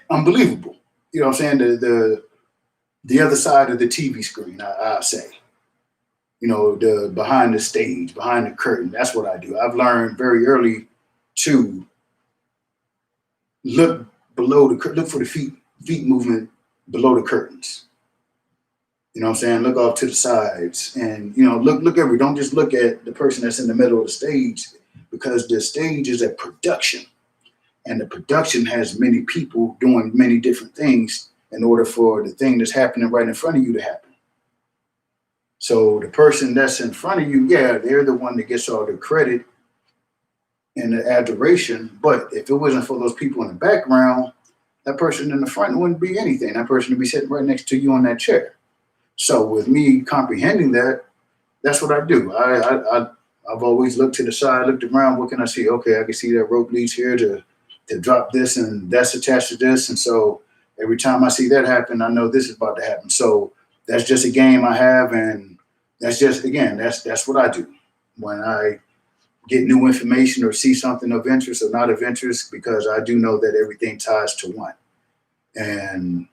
Speaker 1: unbelievable. You know what I'm saying? The other side of the TV screen, I say. You know, the behind the stage, behind the curtain. That's what I do. I've learned very early to look below look for the feet movement below the curtains. You know what I'm saying? Look off to the sides and, you know, look every, don't just look at the person that's in the middle of the stage, because the stage is a production and the production has many people doing many different things in order for the thing that's happening right in front of you to happen. So the person that's in front of you, yeah, they're the one that gets all the credit and the adoration. But if it wasn't for those people in the background, that person in the front wouldn't be anything. That person would be sitting right next to you on that chair. So with me comprehending that, that's what I do. I've always looked to the side, looked around. What can I see? Okay, I can see that rope leads here to drop this, and that's attached to this. And so every time I see that happen, I know this is about to happen. So that's just a game I have, and that's just, again, that's what I do when I get new information or see something of interest or not of interest, because I do know that everything ties to one. And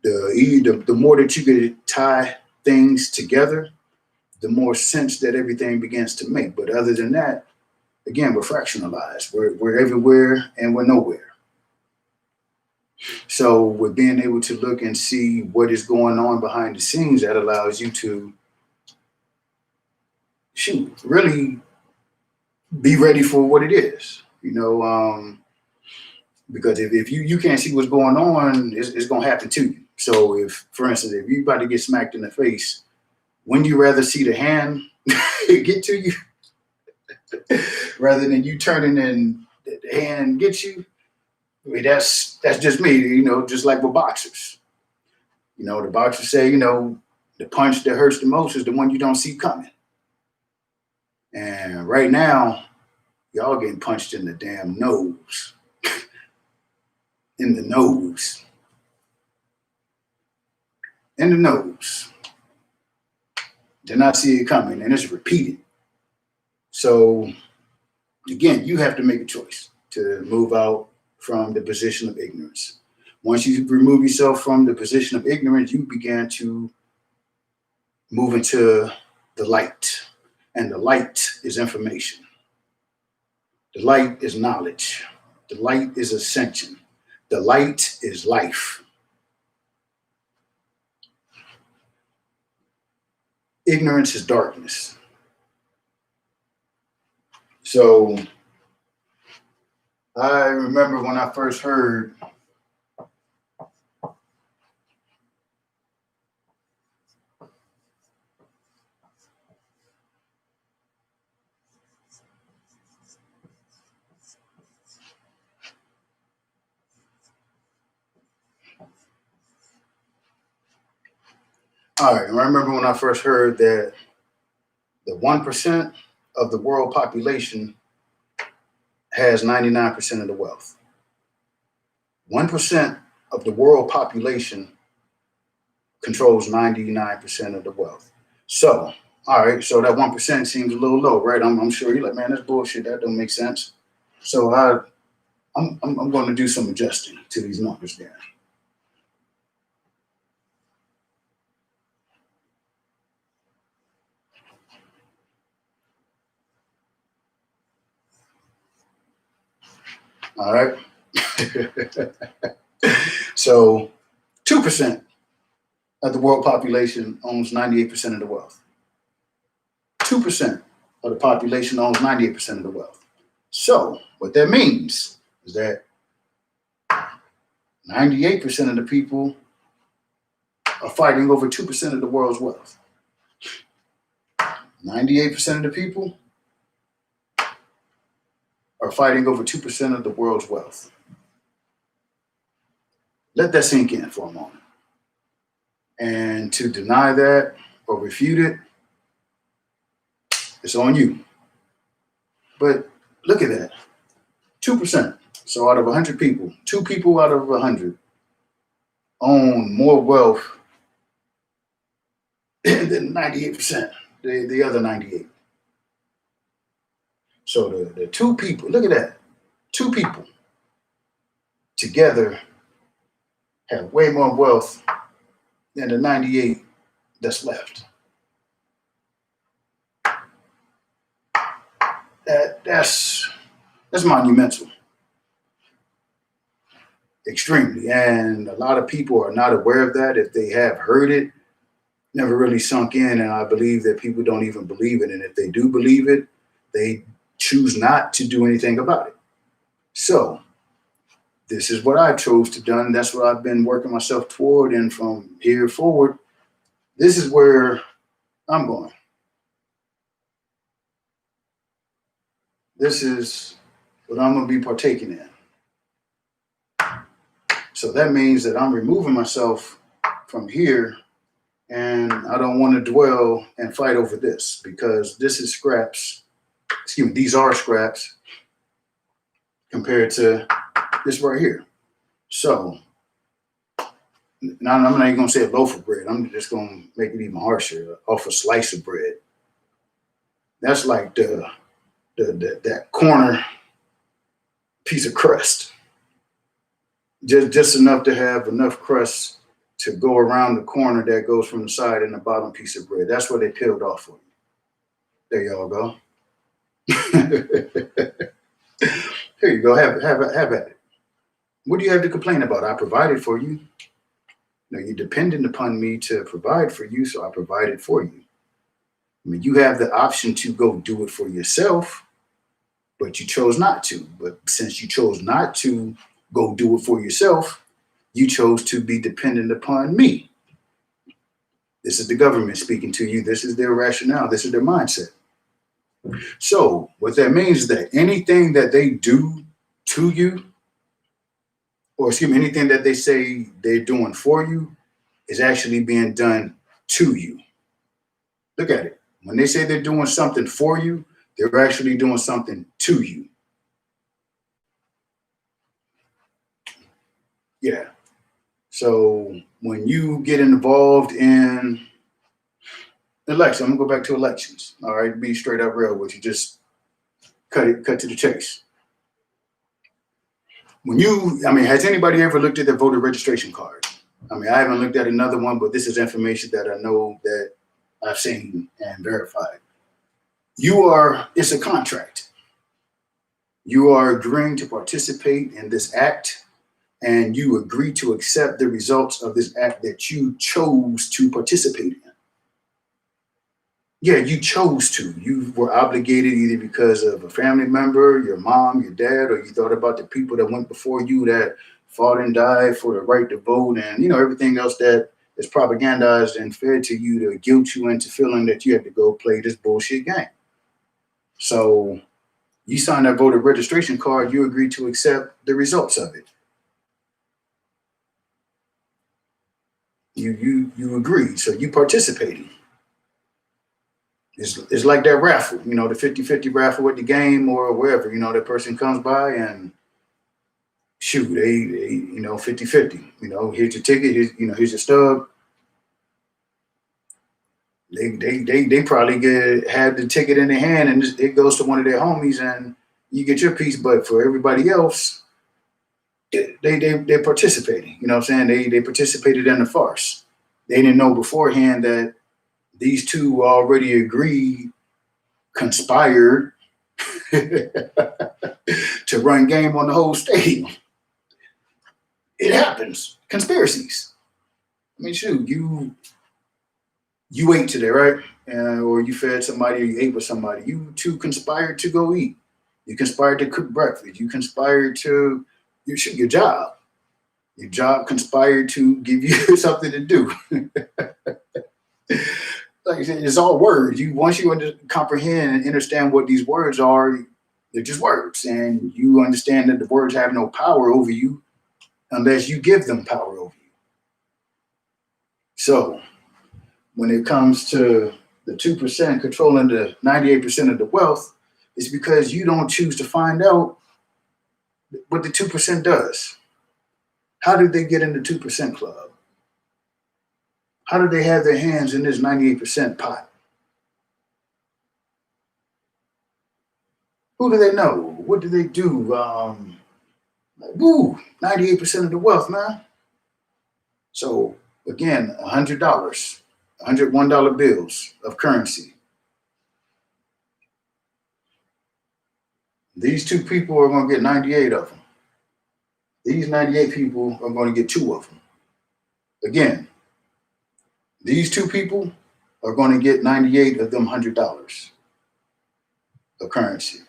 Speaker 1: the more that you can tie things together, the more sense that everything begins to make. But other than that, again, we're fractionalized. We're everywhere and we're nowhere. So with being able to look and see what is going on behind the scenes, that allows you to really be ready for what it is. You know, because if you can't see what's going on, it's going to happen to you. So if, for instance, if you about to get smacked in the face, wouldn't you rather see the hand get to you rather than you turning and the hand get you? I mean, that's just me, you know, just like with boxers. You know, the boxers say, you know, the punch that hurts the most is the one you don't see coming. And right now, y'all getting punched in the damn nose. In the nose. In the nose. Did not see it coming, and it's repeated. So again, you have to make a choice to move out from the position of ignorance. Once you remove yourself from the position of ignorance, you begin to move into the light. And the light is information. The light is knowledge. The light is ascension. The light is life. Ignorance is darkness. So I remember when I first heard All right. I remember when I first heard that the 1% of the world population has 99% of the wealth. 1% of the world population controls 99% of the wealth. So, all right, so that 1% seems a little low, right? I'm sure you're like, man, that's bullshit. That don't make sense. So I'm going to do some adjusting to these numbers there. All right. So 2% of the world population owns 98% of the wealth. 2% of the population owns 98% of the wealth. So what that means is that 98% of the people are fighting over 2% of the world's wealth. 98% of the people are fighting over 2% of the world's wealth. Let that sink in for a moment. And to deny that or refute it, it's on you. But look at that. 2%. So out of 100 people, 2 people out of 100 own more wealth than 98%, the other 98. So the 2 people, look at that. 2 people together have way more wealth than the 98 that's left. That's monumental. Extremely. And a lot of people are not aware of that. If they have heard it, never really sunk in. And I believe that people don't even believe it. And if they do believe it, they choose not to do anything about it. So this is what I chose to do. That's what I've been working myself toward. And from here forward, this is where I'm going. This is what I'm going to be partaking in. So that means that I'm removing myself from here, and I don't want to dwell and fight over this, because this is scraps. Excuse me, these are scraps compared to this right here. So now I'm not even going to say a loaf of bread. I'm just going to make it even harsher. Off a slice of bread. That's like that corner piece of crust. Just enough to have enough crust to go around the corner that goes from the side and the bottom piece of bread. That's what they peeled off for you. There y'all go. Here you go. Have at it. What do you have to complain about? I provided for you. No, you're dependent upon me to provide for you, so I provided for you. I mean, you have the option to go do it for yourself, but you chose not to. But since you chose not to go do it for yourself, you chose to be dependent upon me. This is the government speaking to you. This is their rationale. This is their mindset. So what that means is that anything that they do to you, or excuse me, anything that they say they're doing for you, is actually being done to you. Look at it. When they say they're doing something for you, they're actually doing something to you. Yeah. So when you get involved in election, I'm gonna go back to elections. All right, be straight up real with you. Just cut to the chase. Has anybody ever looked at their voter registration card? I mean, I haven't looked at another one, but this is information that I know that I've seen and verified. It's a contract. You are agreeing to participate in this act, and you agree to accept the results of this act that you chose to participate in. Yeah, you chose to. You were obligated either because of a family member, your mom, your dad, or you thought about the people that went before you that fought and died for the right to vote, and everything else that is propagandized and fed to you to guilt you into feeling that you have to go play this bullshit game. So you sign that voter registration card, you agree to accept the results of it. You agreed, so you participating. It's like that raffle, the 50-50 raffle at the game or wherever, that person comes by and shoot, they 50-50, here's your ticket, here's your stub. They probably have the ticket in their hand and it goes to one of their homies and you get your piece, but for everybody else, they're participating. You know what I'm saying? They participated in the farce. They didn't know beforehand that these two already agreed, conspired to run game on the whole stadium. It happens. Conspiracies. I mean, shoot, you ate today, right? Or you fed somebody, or you ate with somebody. You two conspired to go eat. You conspired to cook breakfast. You conspired to your job. Your job conspired to give you something to do. Like I said, it's all words. Once you comprehend and understand what these words are, they're just words, and you understand that the words have no power over you unless you give them power over you. So, when it comes to the 2% controlling the 98% of the wealth, it's because you don't choose to find out what the 2% does. How did they get in the 2% club? How did they have their hands in this 98% pot? Who do they know? What do they do? 98% of the wealth, man. So again, $100, $101 bills of currency. These two people are going to get 98 of them. These 98 people are going to get 2 of them. Again, these 2 people are going to get 98 of them $100 of currency.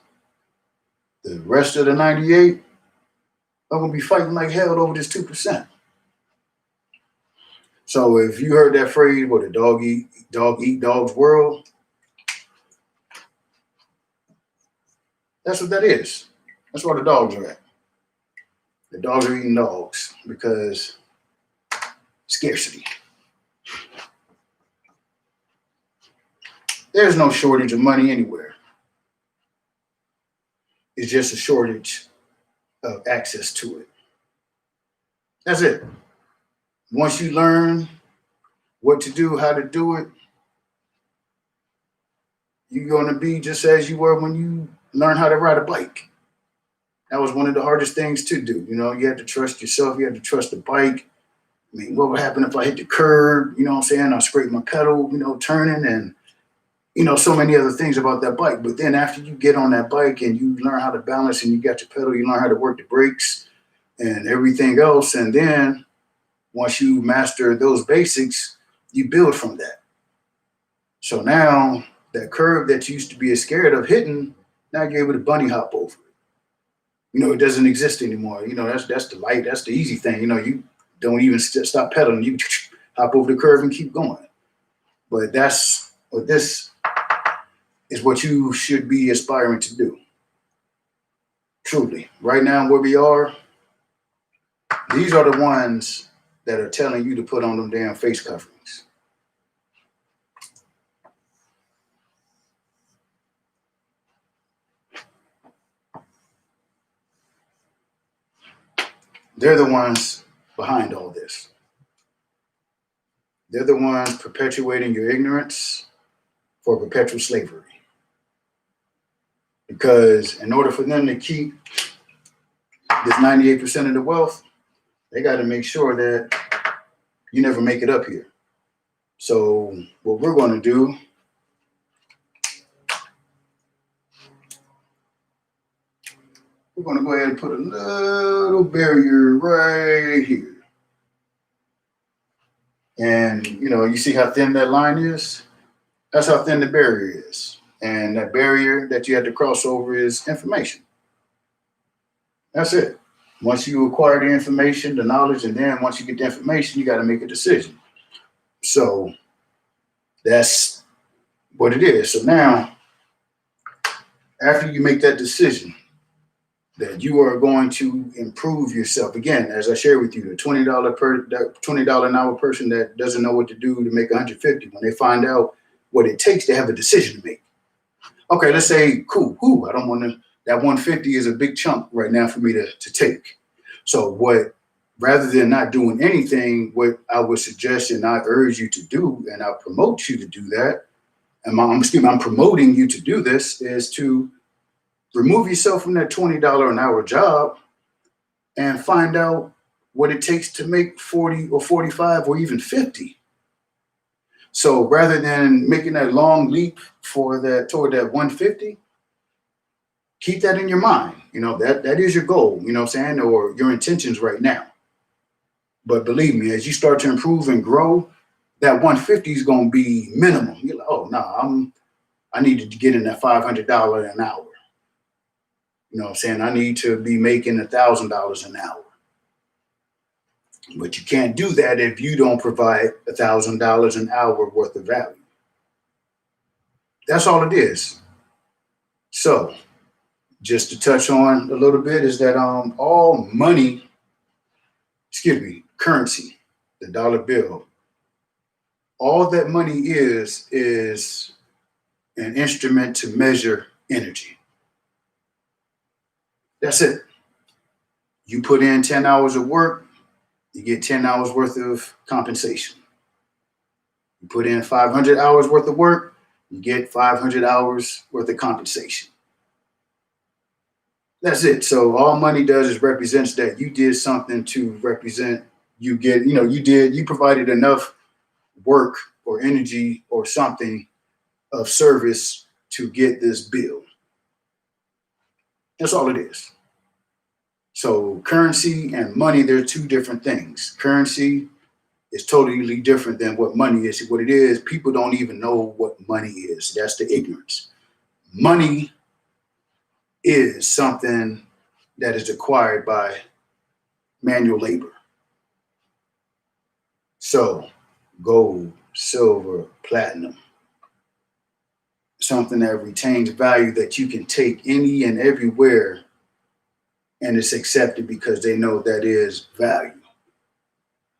Speaker 1: The rest of the 98 are going to be fighting like hell over this 2%. So if you heard that phrase, what a dog eat dog's world, that's what that is. That's where the dogs are at. The dogs are eating dogs because scarcity. There's no shortage of money anywhere. It's just a shortage of access to it. That's it. Once you learn what to do, how to do it, you're going to be just as you were when you learned how to ride a bike. That was one of the hardest things to do. You had to trust yourself. You had to trust the bike. I mean, what would happen if I hit the curb? You know what I'm saying? I scrape my pedal, turning, and, so many other things about that bike. But then after you get on that bike and you learn how to balance and you got your pedal, you learn how to work the brakes and everything else. And then once you master those basics, you build from that. So now that curve that you used to be scared of hitting, now you're able to bunny hop over it. It doesn't exist anymore. That's the light. That's the easy thing. You don't even stop pedaling. You hop over the curve and keep going. But that's what this is what you should be aspiring to do. Truly. Right now, where we are, these are the ones that are telling you to put on them damn face coverings. They're the ones behind all this. They're the ones perpetuating your ignorance for perpetual slavery. Because in order for them to keep this 98% of the wealth, they got to make sure that you never make it up here. So what we're going to do, we're going to go ahead and put a little barrier right here. And, you see how thin that line is? That's how thin the barrier is. And that barrier that you have to cross over is information. That's it. Once you acquire the information, the knowledge, and then once you get the information, you got to make a decision. So that's what it is. So now, after you make that decision, that you are going to improve yourself. Again, as I shared with you, the $20 an hour person that doesn't know what to do to make 150, when they find out what it takes, they have a decision to make. Okay, let's say, cool, I don't want to, that 150 is a big chunk right now for me to take. So rather than not doing anything, what I would suggest and I urge you to do, and I promote you to do that, and I'm promoting you to do this, is to remove yourself from that $20 an hour job and find out what it takes to make 40 or 45 or even 50. So rather than making that long leap toward that 150, keep that in your mind. That is your goal, you know what I'm saying, or your intentions right now. But believe me, as you start to improve and grow, that 150 is going to be minimum. You're like, oh no, I need to get in that $500 an hour. You know what I'm saying? I need to be making $1,000 an hour. But you can't do that if you don't provide $1,000 an hour worth of value. That's all it is. So just to touch on a little bit is that all money, currency, the dollar bill, all that money is an instrument to measure energy. That's it. You put in 10 hours of work, you get 10 hours worth of compensation. You put in 500 hours worth of work, you get 500 hours worth of compensation. That's it. So all money does is represents that you did something to represent you provided enough work or energy or something of service to get this bill. That's all it is. So currency and money, they're two different things. Currency is totally different than what money is. What it is, people don't even know what money is. That's the ignorance. Money is something that is acquired by manual labor. So gold, silver, platinum, something that retains value that you can take any and everywhere and it's accepted because they know that is value.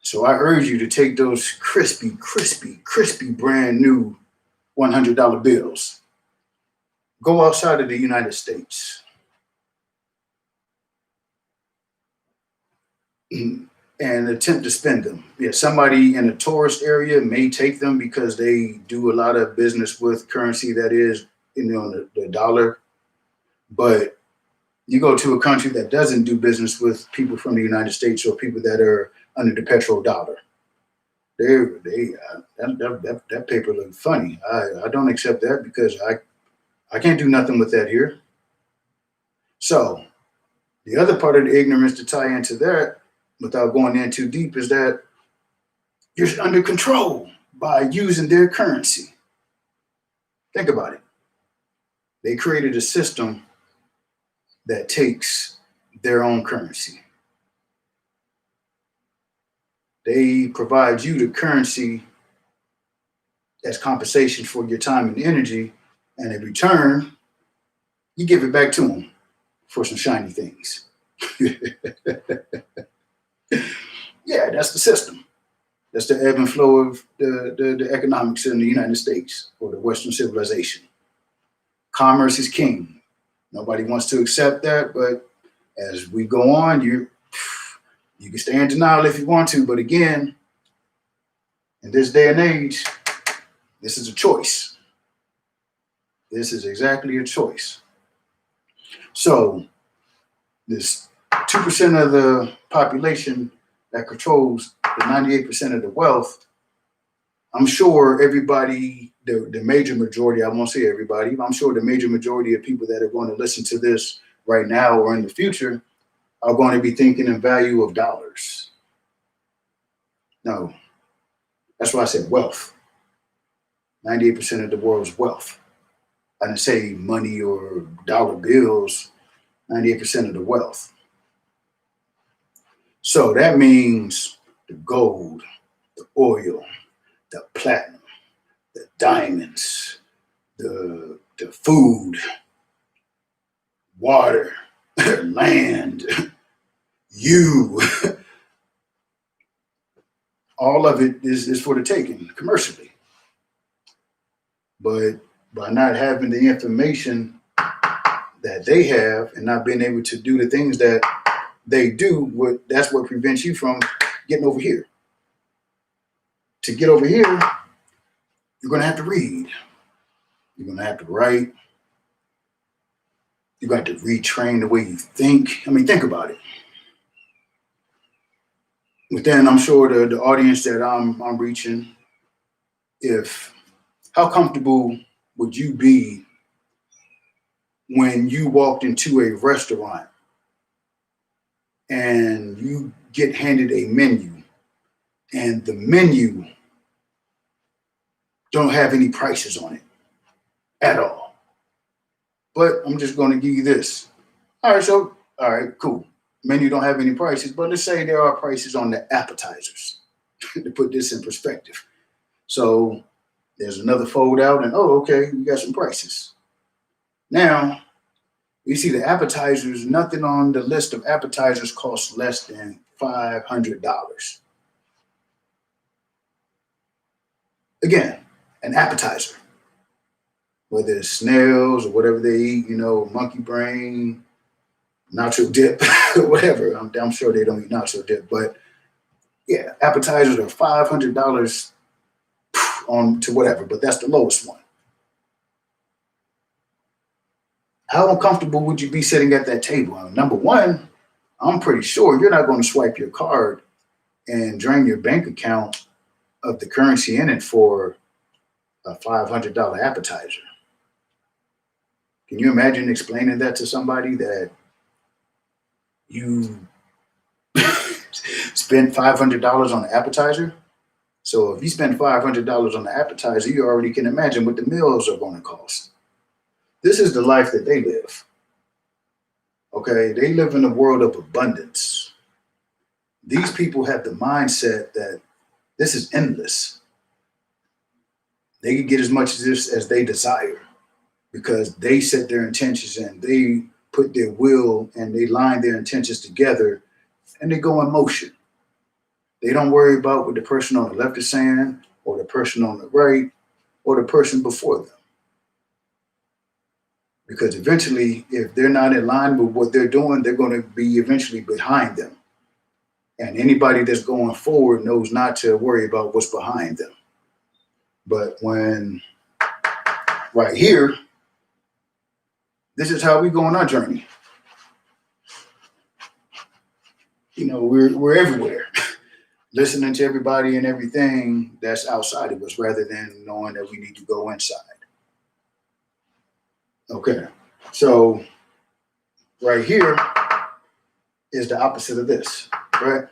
Speaker 1: So I urge you to take those crispy brand new $100 bills. Go outside of the United States and attempt to spend them. Yeah, somebody in a tourist area may take them because they do a lot of business with currency that is, the dollar. But you go to a country that doesn't do business with people from the United States or people that are under the petrodollar. That paper looks funny. I don't accept that because I can't do nothing with that here. So the other part of the ignorance to tie into that, without going in too deep, is that you're under control by using their currency. Think about it. They created a system that takes their own currency. They provide you the currency as compensation for your time and energy, and in return, you give it back to them for some shiny things. Yeah, that's the system. That's the ebb and flow of the economics in the United States or the Western civilization. Commerce is king. Nobody wants to accept that, but as we go on, you can stay in denial if you want to, but again, in this day and age, this is a choice. This is exactly a choice. So this 2% of the population that controls the 98% of the wealth, I'm sure everybody, the major majority, I won't say everybody, but I'm sure the major majority of people that are going to listen to this right now or in the future are going to be thinking in value of dollars. No, that's why I said wealth. 98% of the world's wealth. I didn't say money or dollar bills, 98% of the wealth. So that means the gold, the oil, the platinum, the diamonds, the food, water, land, you, all of it is for the taking commercially. But by not having the information that they have and not being able to do the things that they do, that's what prevents you from getting over here. To get over here, you're going to have to read. You're going to have to write. You're going to have to retrain the way you think. I mean, think about it. But then I'm sure the audience that I'm reaching, if how comfortable would you be when you walked into a restaurant and you get handed a menu and the menu don't have any prices on it at all? But I'm just going to give you this. All right, cool. Menu don't have any prices, but let's say there are prices on the appetizers to put this in perspective. So there's another fold out, and okay, we got some prices. Now, you see the appetizers, nothing on the list of appetizers costs less than $500. Again, an appetizer, whether it's snails or whatever they eat, monkey brain, nacho dip, whatever. I'm sure they don't eat nacho dip, but yeah, appetizers are $500 on to whatever, but that's the lowest one. How uncomfortable would you be sitting at that table? Number one, I'm pretty sure you're not going to swipe your card and drain your bank account of the currency in it for a $500 appetizer. Can you imagine explaining that to somebody that you spend $500 on the appetizer? So if you spend $500 on the appetizer, you already can imagine what the meals are going to cost. This is the life that they live. Okay, they live in a world of abundance. These people have the mindset that this is endless. They can get as much of this as they desire because they set their intentions and they put their will and they line their intentions together and they go in motion. They don't worry about what the person on the left is saying or the person on the right or the person before them. Because eventually, if they're not in line with what they're doing, they're going to be eventually behind them. And anybody that's going forward knows not to worry about what's behind them. But when right here, this is how we go on our journey. We're everywhere, listening to everybody and everything that's outside of us rather than knowing that we need to go inside. Okay, so right here is the opposite of this, right?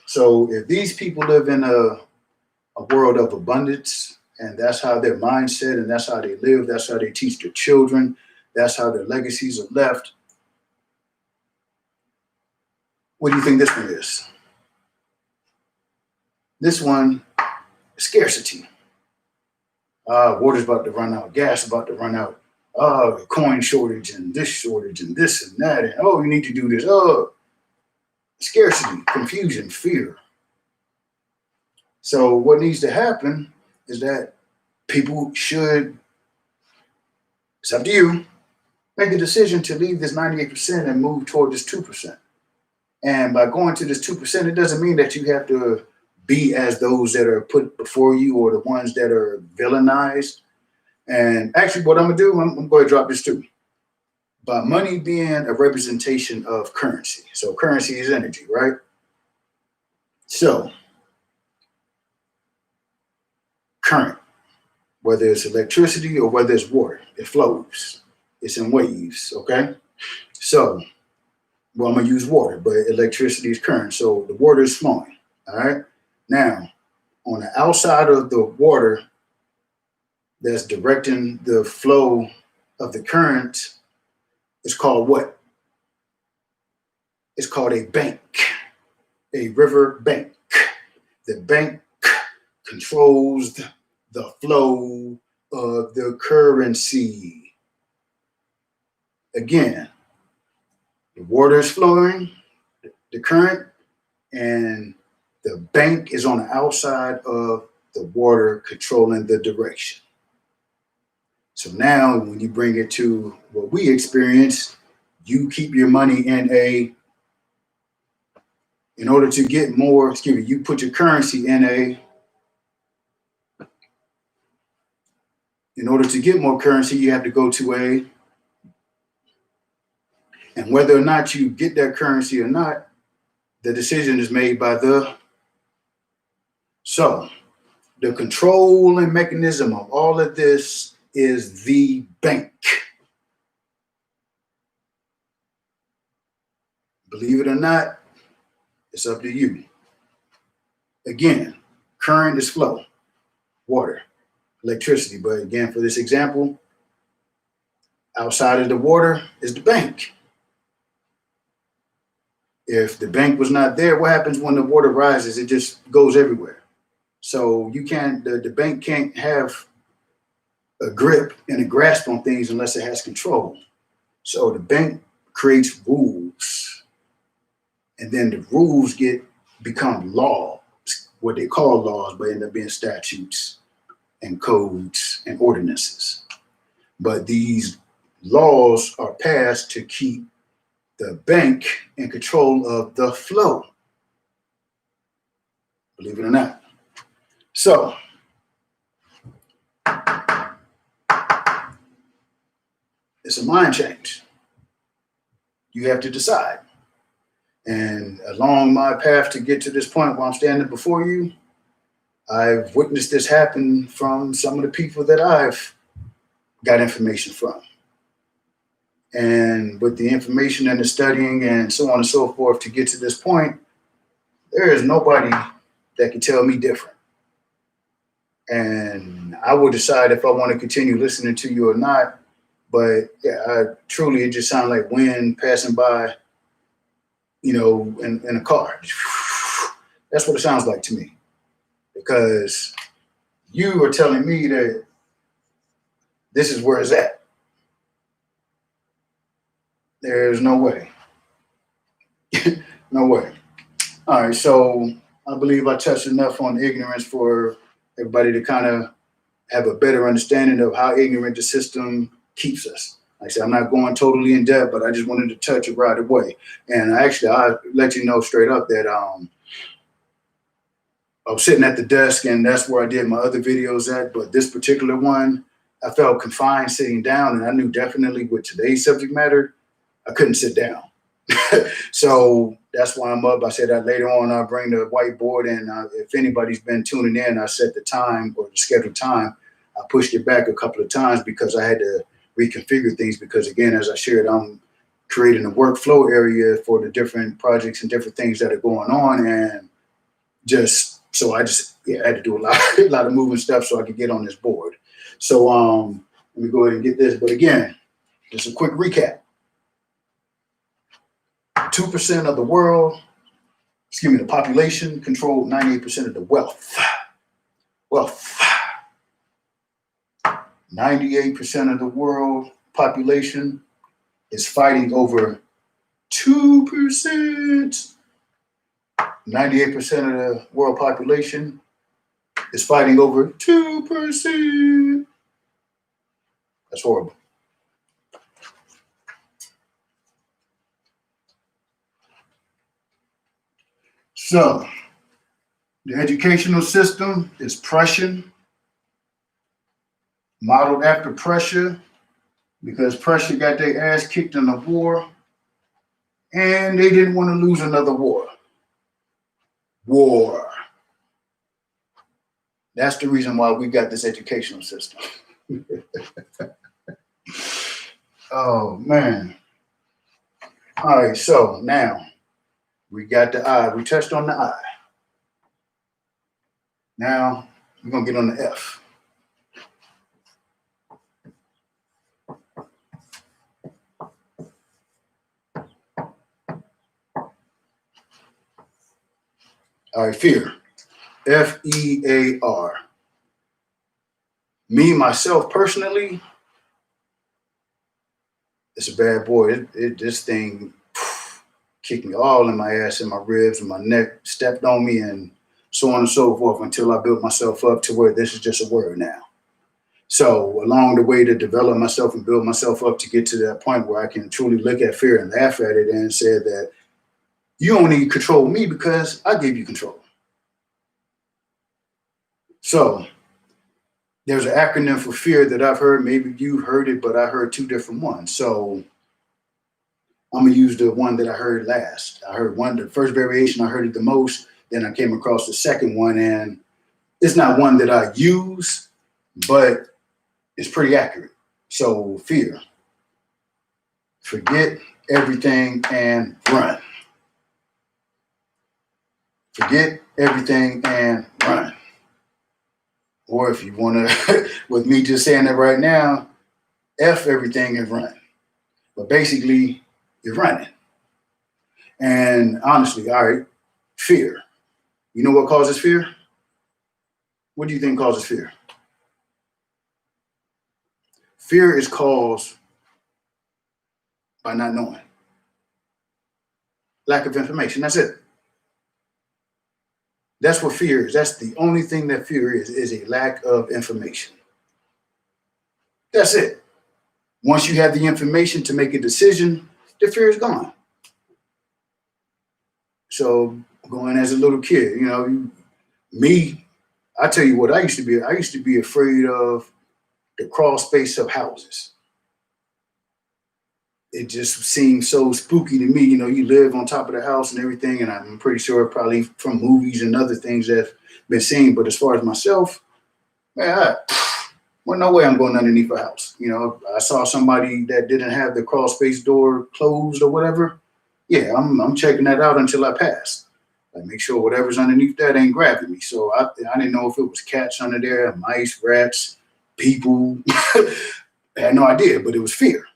Speaker 1: So if these people live in a world of abundance and that's how their mindset and that's how they live, that's how they teach their children, that's how their legacies are left, what do you think this one is? This one, scarcity. Water's about to run out, gas about to run out, coin shortage and this and that, and you need to do this. Scarcity, confusion, fear. So what needs to happen is that people should, it's up to you, make a decision to leave this 98% and move toward this 2%. And by going to this 2%, it doesn't mean that you have to be as those that are put before you or the ones that are villainized. And actually, what I'm going to do, I'm going to drop this too. By money being a representation of currency. So currency is energy, right? So current, whether it's electricity or whether it's water, it flows. It's in waves, okay? So, well, I'm going to use water, but electricity is current. So the water is flowing, all right? Now, on the outside of the water that's directing the flow of the current, it's called what? It's called a bank, a river bank. The bank controls the flow of the currency. Again, The water is flowing, the current, and the bank is on the outside of the water controlling the direction. So now when you bring it to what we experience, you keep your money in order to get more, you put your currency in order to get more currency, you have to go to and whether or not you get that currency or not, the decision is made by so the controlling mechanism of all of this is the bank. Believe it or not, it's up to you. Again, current is flow, water, electricity. But again, for this example, outside of the water is the bank. If the bank was not there, what happens when the water rises? It just goes everywhere. So you can't, the bank can't have a grip and a grasp on things unless it has control. So the bank creates rules, and then the rules become laws, what they call laws, but end up being statutes and codes and ordinances. But these laws are passed to keep the bank in control of the flow, believe it or not. So it's a mind change. You have to decide. And along my path to get to this point where I'm standing before you, I've witnessed this happen from some of the people that I've got information from. And with the information and the studying and so on and so forth to get to this point, there is nobody that can tell me different. And I will decide if I want to continue listening to you or not. But yeah, truly, it just sounds like wind passing by, in a car. That's what it sounds like to me. Because you are telling me that this is where it's at. There's no way. No way. All right, so I believe I touched enough on ignorance for everybody to kind of have a better understanding of how ignorant the system keeps us. Like I said, I'm not going totally in depth, but I just wanted to touch it right away. And I'll let you know straight up that I was sitting at the desk, and that's where I did my other videos at. But this particular one, I felt confined sitting down, and I knew definitely with today's subject matter, I couldn't sit down. So that's why I'm up. I said that later on I'll bring the whiteboard, and if anybody's been tuning in, I set the time or the scheduled time. I pushed it back a couple of times because I had to reconfigure things because, again, as I shared, I'm creating a workflow area for the different projects and different things that are going on, and I had to do a lot of moving stuff so I could get on this board. So let me go ahead and get this. But again, just a quick recap. 2% of the world, the population controlled 98% of the wealth. 98% of the world population is fighting over 2%. 98% of the world population is fighting over 2%. That's horrible. So, the educational system is Prussian, modeled after Prussia, because Prussia got their ass kicked in the war, and they didn't want to lose another war. That's the reason why we got this educational system. Oh, man. All right, so now we got the I. We touched on the I. Now we're going to get on the F. All right, fear. F-E-A-R. Me, myself, personally, it's a bad boy. This thing, kicked me all in my ass and my ribs and my neck, stepped on me, and so on and so forth until I built myself up to where this is just a word now. So along the way to develop myself and build myself up to get to that point where I can truly look at fear and laugh at it and say that you don't need to control me because I gave you control. So there's an acronym for fear that I've heard. Maybe you heard it, but I heard two different ones. So I'm gonna use the one that I heard last. I heard one, the first variation, I heard it the most. Then I came across the second one, and it's not one that I use, but it's pretty accurate. So fear, forget everything and run. Forget everything and run. Or if you want to, with me just saying that right now, F everything and run. But basically, you're running. And honestly, all right, fear. You know what causes fear? What do you think causes fear? Fear is caused by not knowing. Lack of information. That's it. That's what fear is. That's the only thing that fear is a lack of information. That's it. Once you have the information to make a decision, the fear is gone. So going as a little kid, me, I tell you what, I used to be. I used to be afraid of the crawl space of houses. It just seemed so spooky to me. You live on top of the house and everything, and I'm pretty sure probably from movies and other things that have been seen. But as far as myself, man, well, no way I'm going underneath a house. I saw somebody that didn't have the crawl space door closed or whatever. Yeah, I'm checking that out until I pass. Like make sure whatever's underneath that ain't grabbing me. So I didn't know if it was cats under there, mice, rats, people. I had no idea, but it was fear.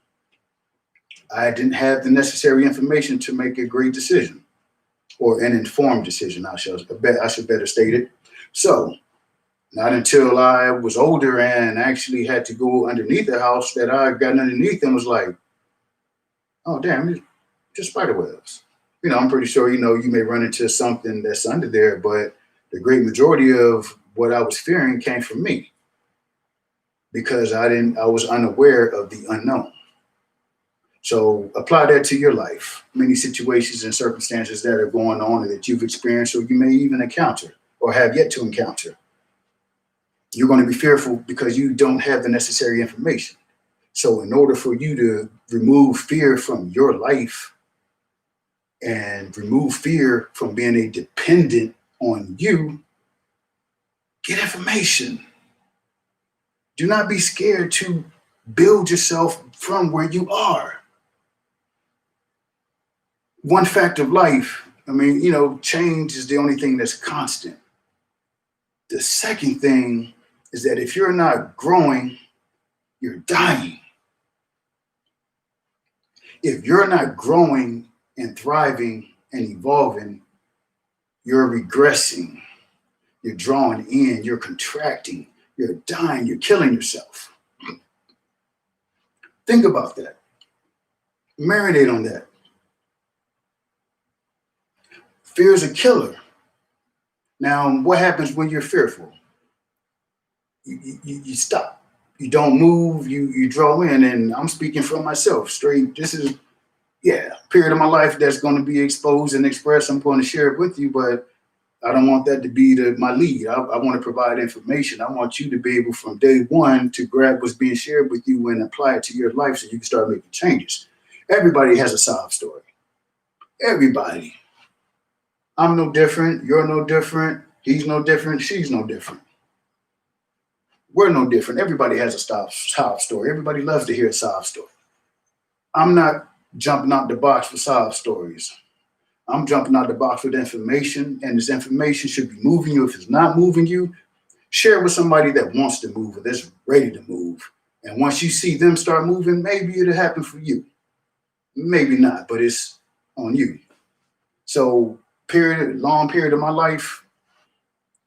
Speaker 1: I didn't have the necessary information to make a great decision or an informed decision. I should better state it. So not until I was older and actually had to go underneath the house that I got underneath and was like, oh, damn, it's just spider webs. I'm pretty sure, you may run into something that's under there, but the great majority of what I was fearing came from me because I was unaware of the unknown. So apply that to your life. Many situations and circumstances that are going on and that you've experienced or you may even encounter or have yet to encounter. You're going to be fearful because you don't have the necessary information. So in order for you to remove fear from your life and remove fear from being a dependent on you, get information. Do not be scared to build yourself from where you are. One fact of life, change is the only thing that's constant. The second thing is that if you're not growing, you're dying. If you're not growing and thriving and evolving, you're regressing, you're drawing in, you're contracting, you're dying, you're killing yourself. Think about that. Marinate on that. Fear is a killer. Now, what happens when you're fearful? You stop. You don't move. You draw in. And I'm speaking for myself straight. This is, period of my life that's going to be exposed and expressed. I'm going to share it with you, but I don't want that to be my lead. I want to provide information. I want you to be able from day one to grab what's being shared with you and apply it to your life so you can start making changes. Everybody has a sob story. Everybody. I'm no different. You're no different. He's no different. She's no different. We're no different. Everybody has a sob story. Everybody loves to hear a sob story. I'm not jumping out the box for sob stories. I'm jumping out the box with information, and this information should be moving you. If it's not moving you, share it with somebody that wants to move or that's ready to move. And once you see them start moving, maybe it'll happen for you. Maybe not, but it's on you. So long period of my life,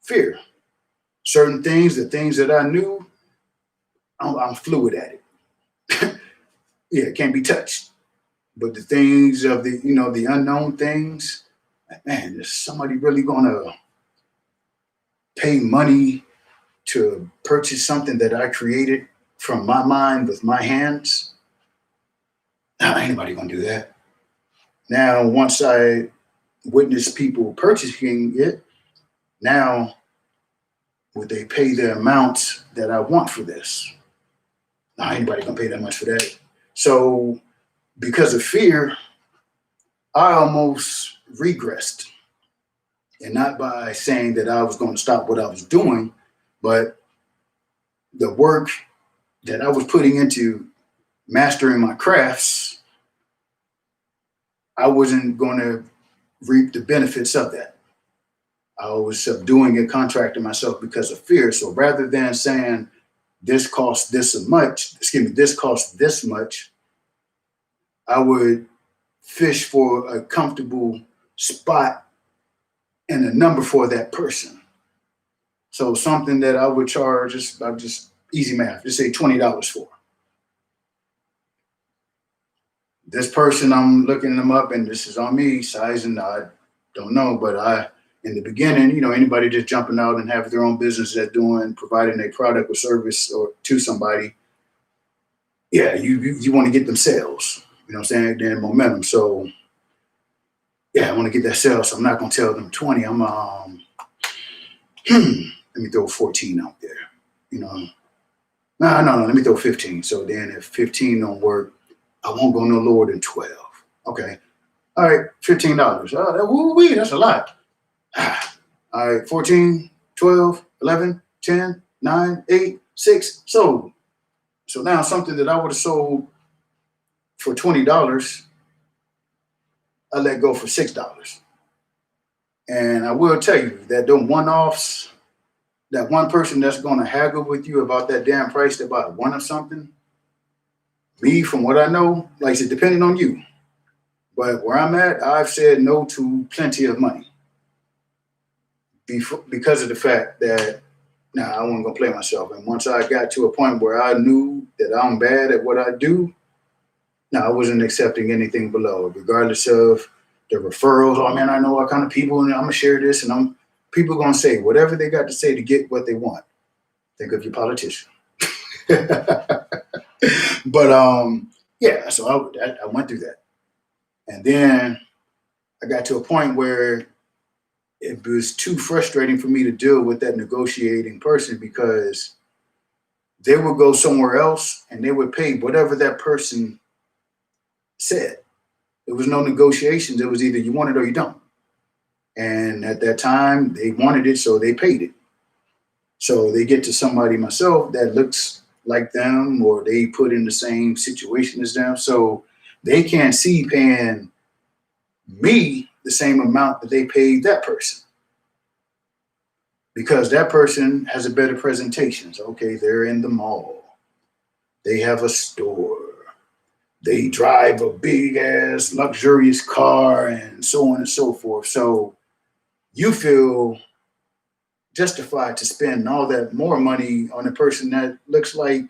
Speaker 1: fear. Certain things, the things that I knew, I'm fluid at it. It can't be touched. But the things of the, the unknown things, like, man, is somebody really gonna pay money to purchase something that I created from my mind with my hands? Nah, ain't nobody gonna do that. Now, once I witness people purchasing it, now would they pay the amounts that I want for this? Now, anybody gonna pay that much for that? So, because of fear, I almost regressed, and not by saying that I was going to stop what I was doing, but the work that I was putting into mastering my crafts, I wasn't going to reap the benefits of that. I was subduing and contracting myself because of fear. So rather than saying this costs this much, this costs this much, I would fish for a comfortable spot and a number for that person. So something that I would charge, just easy math, just say $20 for. This person, I'm looking them up, and this is on me, sizing, I don't know, but in the beginning, anybody just jumping out and have their own business that providing a product or service or to somebody, yeah, you want to get them sales, you know what I'm saying, then momentum. So yeah, I want to get that sales, so I'm not going to tell them 20, I'm, let me throw 14 out there, no, let me throw 15. So then if 15 don't work, I won't go no lower than 12. Okay. All right, $15. Oh, that's a lot. All right, 14, 12, 11, 10, 9, 8, 6, sold. So now something that I would have sold for $20, I let go for $6. And I will tell you that them one-offs, that one person that's going to haggle with you about that damn price about one of something, me, from what I know, like I said, depending on you. But where I'm at, I've said no to plenty of money because of the fact that, I wasn't going to play myself. And once I got to a point where I knew that I'm bad at what I do, I wasn't accepting anything below, regardless of the referrals. Oh, man, I know what kind of people, and I'm going to share this, and people going to say whatever they got to say to get what they want. Think of your politician. But yeah, so I went through that. And then I got to a point where it was too frustrating for me to deal with that negotiating person, because they would go somewhere else and they would pay whatever that person said. There was no negotiations. It was either you want it or you don't. And at that time, they wanted it, so they paid it. So they get to somebody, myself, that looks like them, or they put in the same situation as them. So they can't see paying me the same amount that they paid that person, because that person has a better presentation. So, okay, they're in the mall. They have a store. They drive a big ass luxurious car, and so on and so forth. So you feel justified to spend all that more money on a person that looks like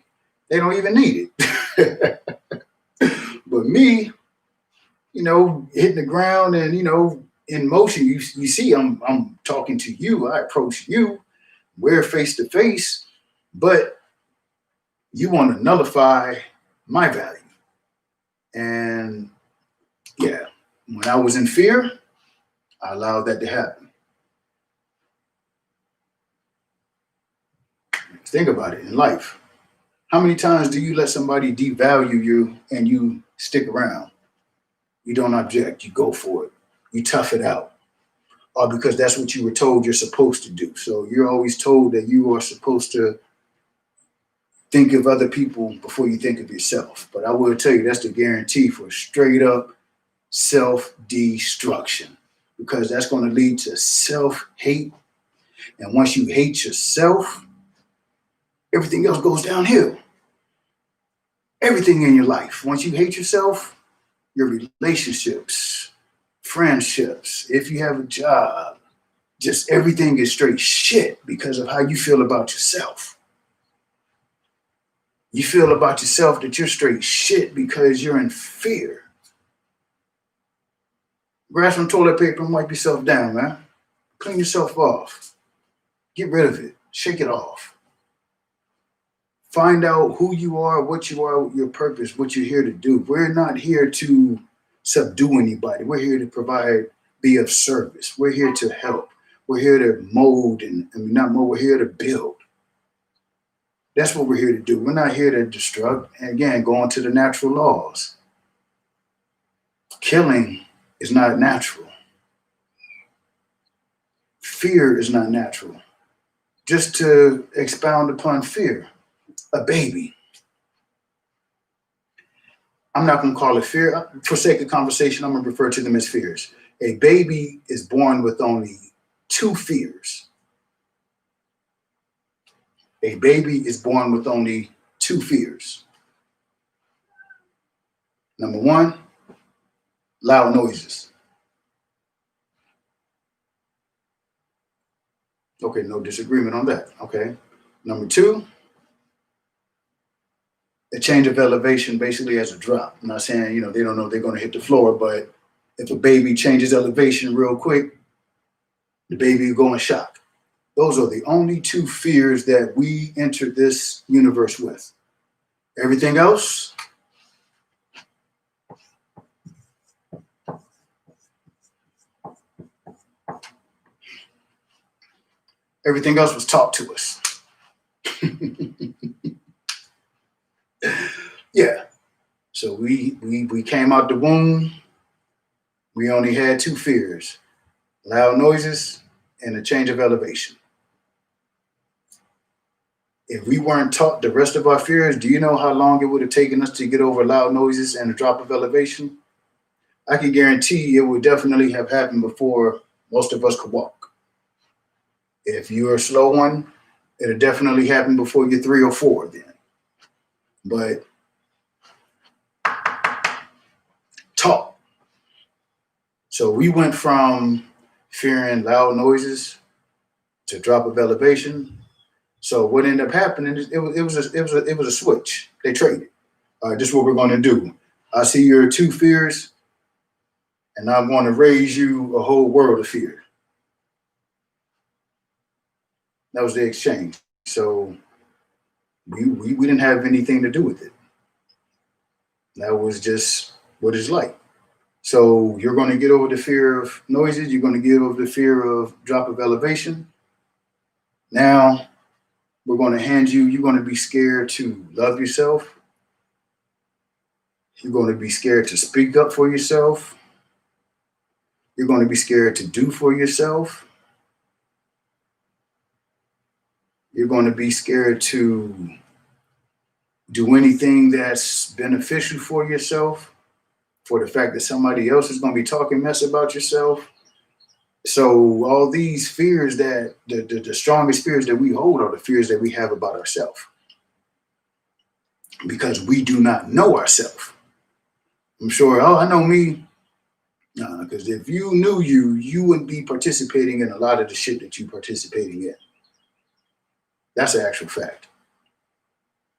Speaker 1: they don't even need it. But me, hitting the ground and, in motion, you see, I'm talking to you. I approach you. We're face to face, but you want to nullify my value. And yeah, when I was in fear, I allowed that to happen. Think about it in life. How many times do you let somebody devalue you and you stick around? You don't object. You go for it. You tough it out. Or because that's what you were told you're supposed to do. So you're always told that you are supposed to think of other people before you think of yourself. But I will tell you, that's the guarantee for straight up self-destruction, because that's going to lead to self-hate. And once you hate yourself, everything else goes downhill. Everything in your life. Once you hate yourself, your relationships, friendships, if you have a job, just everything is straight shit because of how you feel about yourself. You feel about yourself that you're straight shit because you're in fear. Grab some toilet paper and wipe yourself down, man. Clean yourself off. Get rid of it. Shake it off. Find out who you are, your purpose, what you're here to do. We're not here to subdue anybody. We're here to provide, be of service. We're here to help. We're here to mold and not mold, we're here to build. That's what we're here to do. We're not here to destruct. And again, going to the natural laws. Killing is not natural. Fear is not natural. Just to expound upon fear, a baby. I'm not going to call it fear. For sake of conversation, I'm going to refer to them as fears. A baby is born with only two fears. A baby is born with only two fears. Number one, loud noises. Okay, no disagreement on that. Okay. Number two, a change of elevation basically as a drop. I'm not saying, they don't know they're going to hit the floor, but if a baby changes elevation real quick, the baby will go in shock. Those are the only two fears that we entered this universe with. Everything else, was taught to us. Yeah. So we came out the womb. We only had two fears: loud noises and a change of elevation. If we weren't taught the rest of our fears, do you know how long it would have taken us to get over loud noises and a drop of elevation? I can guarantee it would definitely have happened before most of us could walk. If you're a slow one, it'll definitely happen before you're 3 or 4 then. But taught. So we went from fearing loud noises to drop of elevation. So what ended up happening is it was a switch. They traded. All right, this is what we're going to do. I see your two fears, and I'm going to raise you a whole world of fear. That was the exchange. So we didn't have anything to do with it. That was just what it's like. So you're going to get over the fear of noises. You're going to get over the fear of drop of elevation. Now we're going to hand you, you're going to be scared to love yourself. You're going to be scared to speak up for yourself. You're going to be scared to do for yourself. You're going to be scared to do anything that's beneficial for yourself, for the fact that somebody else is going to be talking mess about yourself. So all these fears, that the strongest fears that we hold are the fears that we have about ourselves, because we do not know ourselves. I'm sure, I know me. Because if you knew you wouldn't be participating in a lot of the shit that you're participating in. That's an actual fact.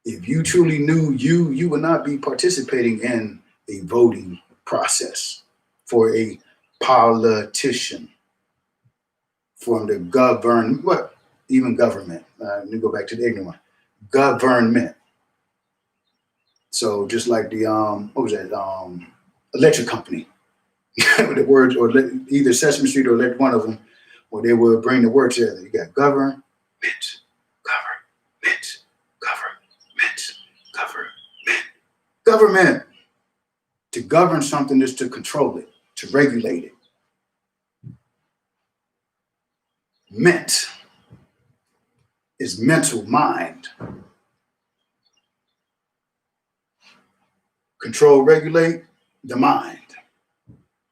Speaker 1: If you truly knew you would not be participating in a voting process for a politician, for them to govern, even government. Let me go back to the ignorant one. Government. So just like the, what was that, electric company. The words, or either Sesame Street or one of them, where they would bring the word together. You got government, government, government. To govern something is to control it, to regulate it. Ment is mental, mind. Control, regulate the mind.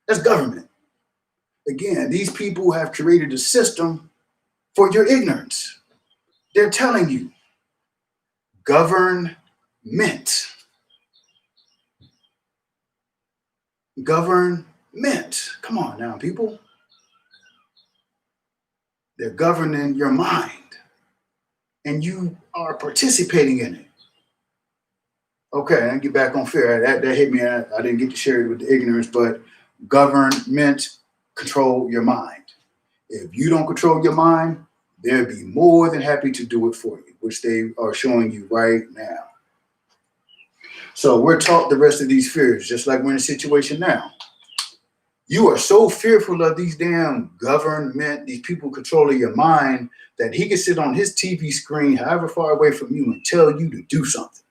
Speaker 1: That's government. Again, these people have created a system for your ignorance. They're telling you, government. Government. Come on now, people. They're governing your mind, and you are participating in it. Okay, I get back on fear. That hit me. I didn't get to share it with the ignorance, but government control your mind. If you don't control your mind, they'll be more than happy to do it for you, which they are showing you right now. So we're taught the rest of these fears, just like we're in a situation now. You are so fearful of these damn government, these people controlling your mind, that he can sit on his TV screen, however far away from you, and tell you to do something.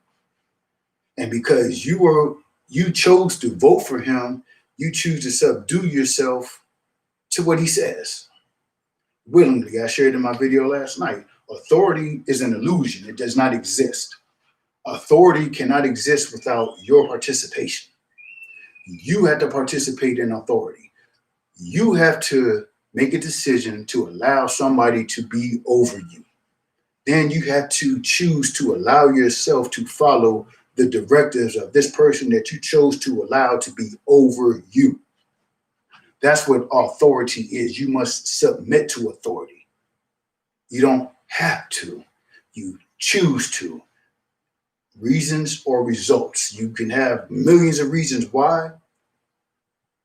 Speaker 1: And because you chose to vote for him, you choose to subdue yourself to what he says. Willingly, I shared in my video last night, authority is an illusion. It does not exist. Authority cannot exist without your participation. You have to participate in authority. You have to make a decision to allow somebody to be over you. Then you have to choose to allow yourself to follow the directives of this person that you chose to allow to be over you. That's what authority is. You must submit to authority. You don't have to. You choose to. Reasons or results. You can have millions of reasons why,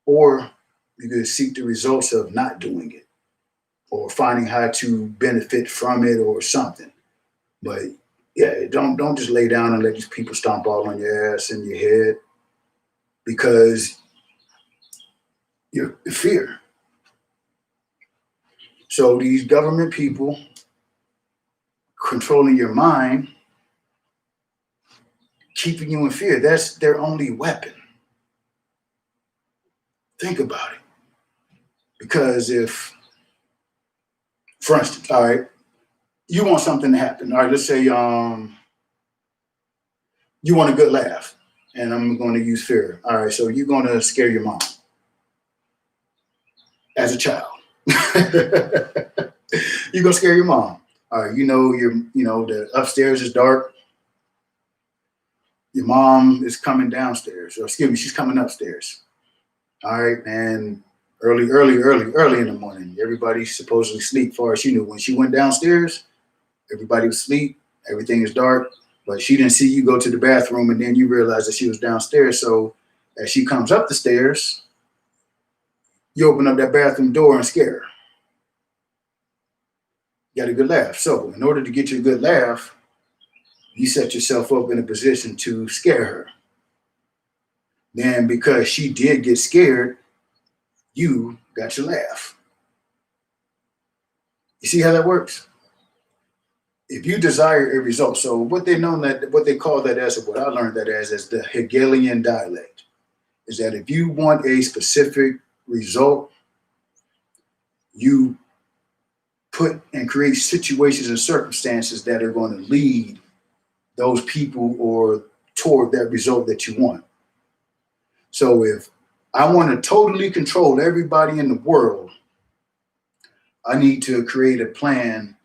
Speaker 1: or you can seek the results of not doing it or finding how to benefit from it or something. But yeah, don't just lay down and let these people stomp all on your ass and your head because you're fear. So these government people controlling your mind, keeping you in fear, that's their only weapon. Think about it. Because if, for instance, all right, you want something to happen. All right, let's say you want a good laugh, and I'm going to use fear. All right, so you're going to scare your mom as a child. You're going to scare your mom. All right, the upstairs is dark. Your mom is coming downstairs, or excuse me, she's coming upstairs. All right, and early in the morning, everybody's supposedly asleep. Far as she knew, when she went downstairs, everybody was asleep. Everything is dark, but she didn't see you go to the bathroom, and then you realize that she was downstairs. So as she comes up the stairs, you open up that bathroom door and scare her. You got a good laugh. So in order to get you a good laugh, you set yourself up in a position to scare her. Then because she did get scared, you got your laugh. You see how that works? If you desire a result, so what they call that as, what I learned that as the Hegelian dialect, is that if you want a specific result, you put and create situations and circumstances that are going to lead those people or toward that result that you want. So if I want to totally control everybody in the world, I need to create a plan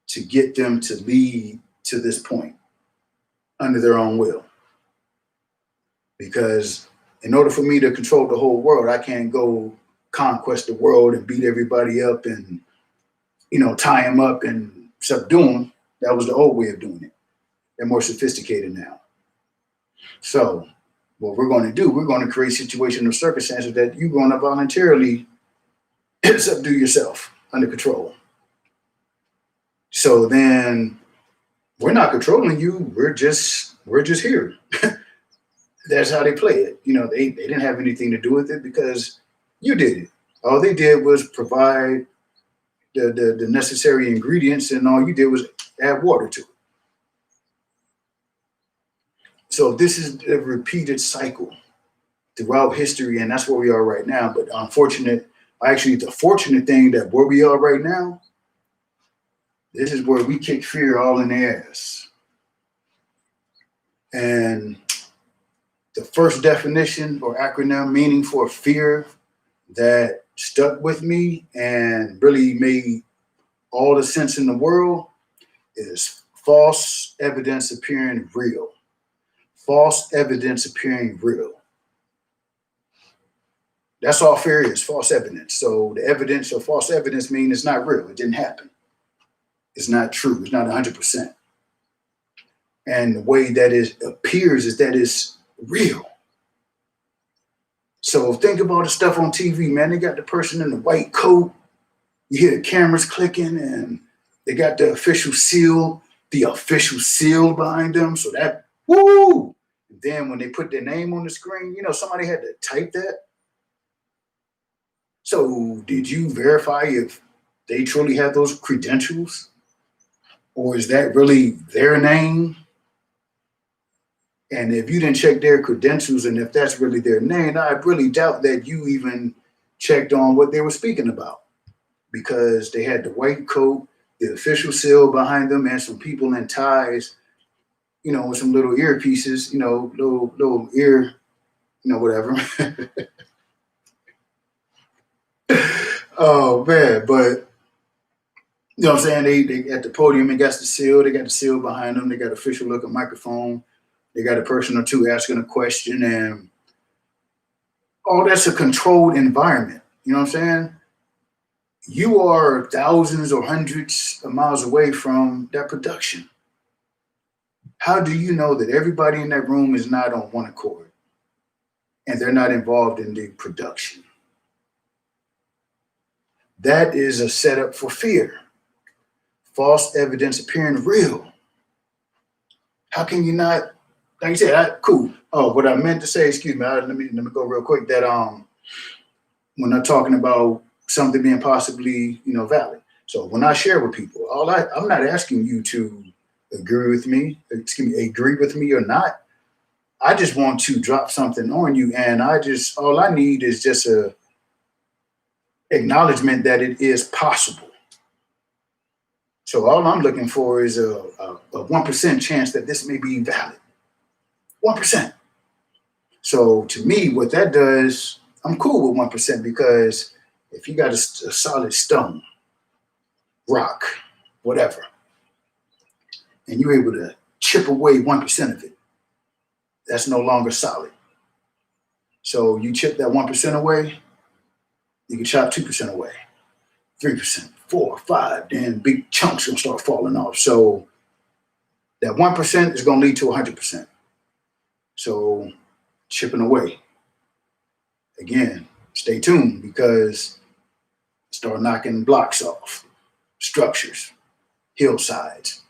Speaker 1: to get them to lead to this point under their own will. Because in order for me to control the whole world, I can't go conquest the world and beat everybody up and, tie them up and subdue them. That was the old way of doing it. They're more sophisticated now. So what we're going to do, we're going to create situations or circumstances that you're going to voluntarily subdue yourself under control. So then we're not controlling you. We're just here. That's how they play it. They didn't have anything to do with it because you did it. All they did was provide the necessary ingredients, and all you did was add water to it. So this is a repeated cycle throughout history, and that's where we are right now. But the fortunate thing that where we are right now, this is where we kick fear all in the ass. And the first definition or acronym meaning for fear that stuck with me and really made all the sense in the world is false evidence appearing real. False evidence appearing real. That's all fear is, false evidence. So the evidence or false evidence means it's not real. It didn't happen. It's not true. It's not 100%. And the way that it appears is that it's real. So think about the stuff on TV, man. They got the person in the white coat. You hear the cameras clicking, and they got the official seal behind them. So that, woo! And then when they put their name on the screen, somebody had to type that. So did you verify if they truly have those credentials? Or is that really their name? And if you didn't check their credentials and if that's really their name, I really doubt that you even checked on what they were speaking about, because they had the white coat, the official seal behind them, and some people in ties, with some little earpieces, little ear, whatever. Oh man, but you know what I'm saying? They at the podium, they got the seal, they got the seal behind them, they got official looking microphone, they got a person or two asking a question, and all that's a controlled environment. You know what I'm saying? You are thousands or hundreds of miles away from that production. How do you know that everybody in that room is not on one accord and they're not involved in the production? That is a setup for fear. False evidence appearing real. How can you not? Like you said, cool. Oh, what I meant to say, excuse me, let me go real quick. That when I'm talking about something being possibly, valid. So when I share with people, I'm not asking you to agree with me or not. I just want to drop something on you, and all I need is just a acknowledgement that it is possible. So all I'm looking for is a 1% chance that this may be valid. 1%. So to me, what that does, I'm cool with 1%, because if you got a solid stone, rock, whatever, and you're able to chip away 1% of it, that's no longer solid. So you chip that 1% away, you can chop 2% away, 3%, 4, 5, then big chunks gonna start falling off. So that 1% is gonna lead to 100%. So chipping away. Again, stay tuned, because start knocking blocks off, structures, hillsides.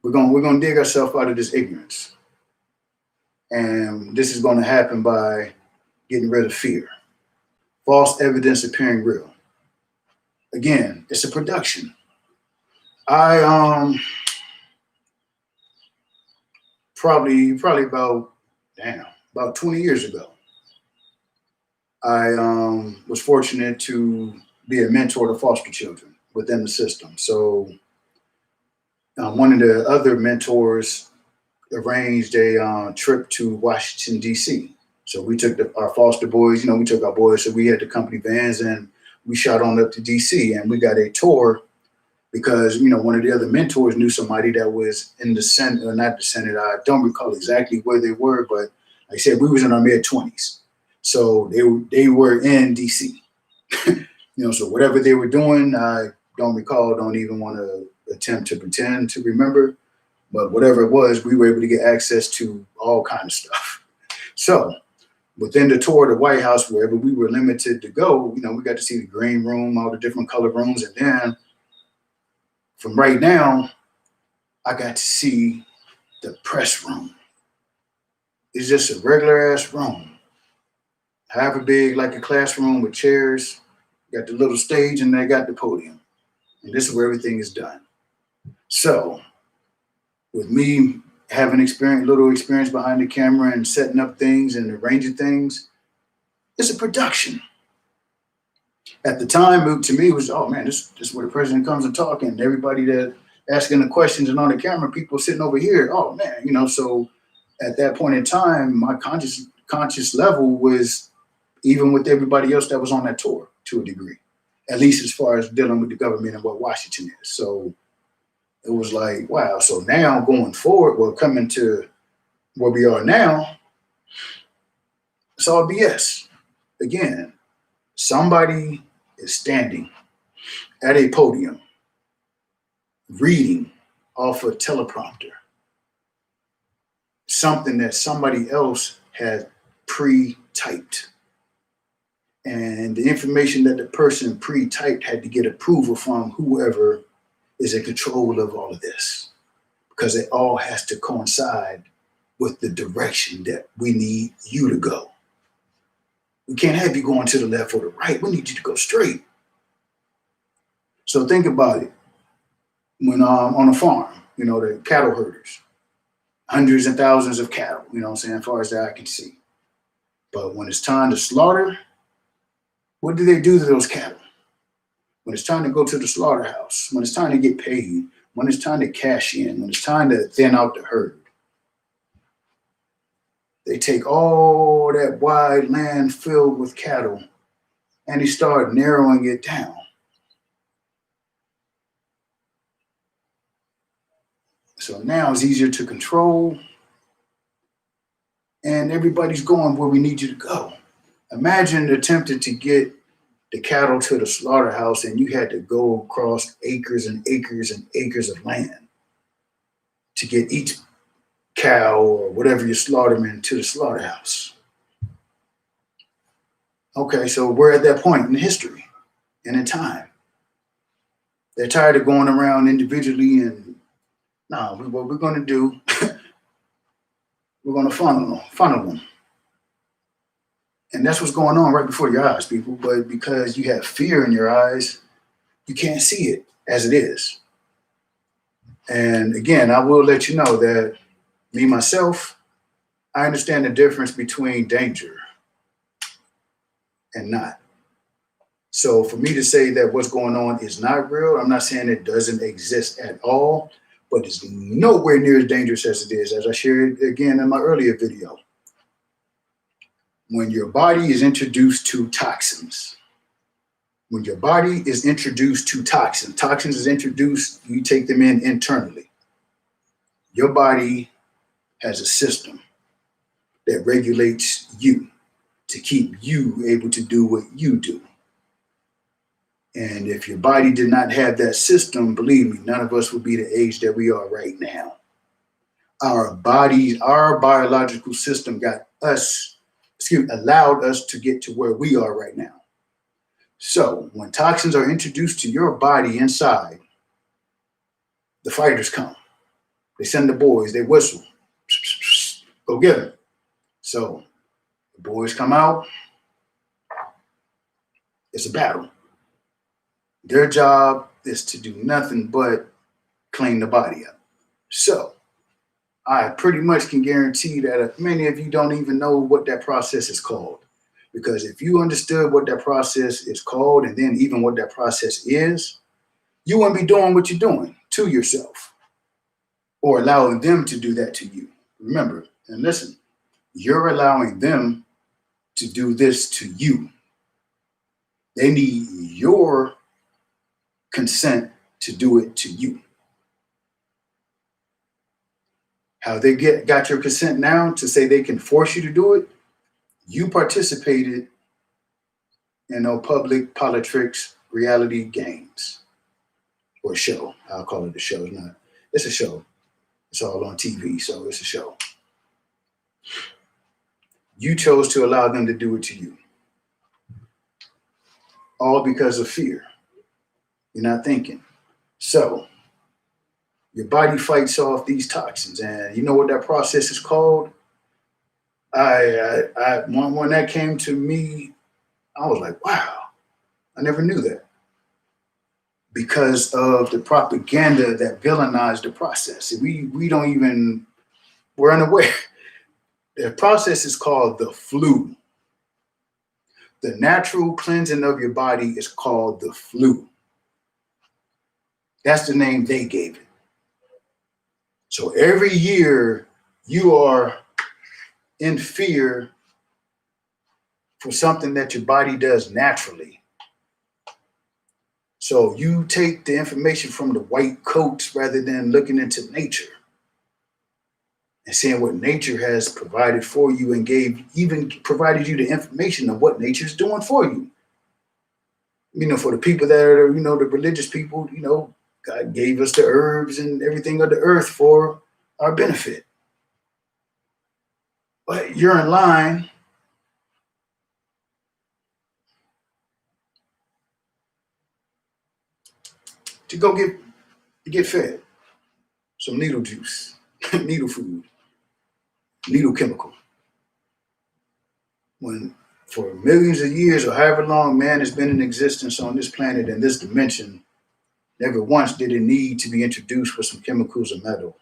Speaker 1: We're gonna dig ourselves out of this ignorance. And this is gonna happen by getting rid of fear. False evidence appearing real. Again, it's a production. I probably about 20 years ago, I was fortunate to be a mentor to foster children within the system. So one of the other mentors arranged a trip to Washington, D.C. So we took our foster boys, we took our boys, so we had the company vans, and we shot on up to D.C. and we got a tour, because, one of the other mentors knew somebody that was in the Senate, or not the Senate. I don't recall exactly where they were, but like I said, we was in our mid-20s. So they were in D.C. So whatever they were doing, I don't recall, don't even want to attempt to pretend to remember. But whatever it was, we were able to get access to all kinds of stuff. So within the tour of the White House, wherever we were limited to go, we got to see the green room, all the different color rooms. And then from right now, I got to see the press room. It's just a regular ass room, however big, like a classroom with chairs. Got the little stage, and they got the podium. And this is where everything is done. So with me having little experience behind the camera and setting up things and arranging things, it's a production. At the time, to me, it was, oh man, this is where the president comes and talking, and everybody that asking the questions and on the camera, people sitting over here. Oh man, so at that point in time, my conscious level was even with everybody else that was on that tour to a degree, at least as far as dealing with the government and what Washington is. So it was like, wow. So now going forward, we're coming to where we are now. It's all BS. Again, somebody is standing at a podium reading off a teleprompter something that somebody else had pre-typed. And the information that the person pre-typed had to get approval from whoever is in control of all of this, because it all has to coincide with the direction that we need you to go. We can't have you going to the left or the right. We need you to go straight. So think about it. When on a farm, the cattle herders, hundreds and thousands of cattle, what I'm saying, as far as the eye can see. But when it's time to slaughter, what do they do to those cattle? When it's time to go to the slaughterhouse, when it's time to get paid, when it's time to cash in, when it's time to thin out the herd, they take all that wide land filled with cattle and they start narrowing it down. So now it's easier to control and everybody's going where we need you to go. Imagine attempting to get the cattle to the slaughterhouse and you had to go across acres and acres and acres of land to get each cow or whatever you're slaughtering to the slaughterhouse. Okay, so we're at that point in history and in time. They're tired of going around individually and what we're going to do, we're going to funnel them. And that's what's going on right before your eyes, people. But because you have fear in your eyes, you can't see it as it is. And again, I will let you know that me, myself, I understand the difference between danger and not. So for me to say that what's going on is not real, I'm not saying it doesn't exist at all, but it's nowhere near as dangerous as it is, as I shared again in my earlier video. When your body is introduced to toxins, toxins is introduced, you take them in internally. Your body has a system that regulates you to keep you able to do what you do. And if your body did not have that system, believe me, none of us would be the age that we are right now. Our biological system allowed us to get to where we are right now. So when toxins are introduced to your body inside, the fighters come. They send the boys, they whistle, go get them. So the boys come out, it's a battle. Their job is to do nothing but clean the body up. So I pretty much can guarantee that many of you don't even know what that process is called. Because if you understood what that process is called and then even what that process is, you wouldn't be doing what you're doing to yourself or allowing them to do that to you. Remember, and listen, you're allowing them to do this to you. They need your consent to do it to you. How they got your consent now to say they can force you to do it? You participated in public politics reality games or show. I'll call it a show. It's a show. It's all on TV, so it's a show. You chose to allow them to do it to you. All because of fear. You're not thinking. So your body fights off these toxins. And you know what that process is called? When that came to me, I was like, wow, I never knew that. Because of the propaganda that villainized the process. We're unaware. The process is called the flu. The natural cleansing of your body is called the flu. That's the name they gave it. So every year you are in fear for something that your body does naturally. So you take the information from the white coats rather than looking into nature and seeing what nature has provided for you and even provided you the information of what nature is doing for you. For the people that are, the religious people, God gave us the herbs and everything of the earth for our benefit. But you're in line to go get fed some needle juice, needle food, needle chemical. When for millions of years or however long man has been in existence on this planet in this dimension, never once did it need to be introduced with some chemicals or metal.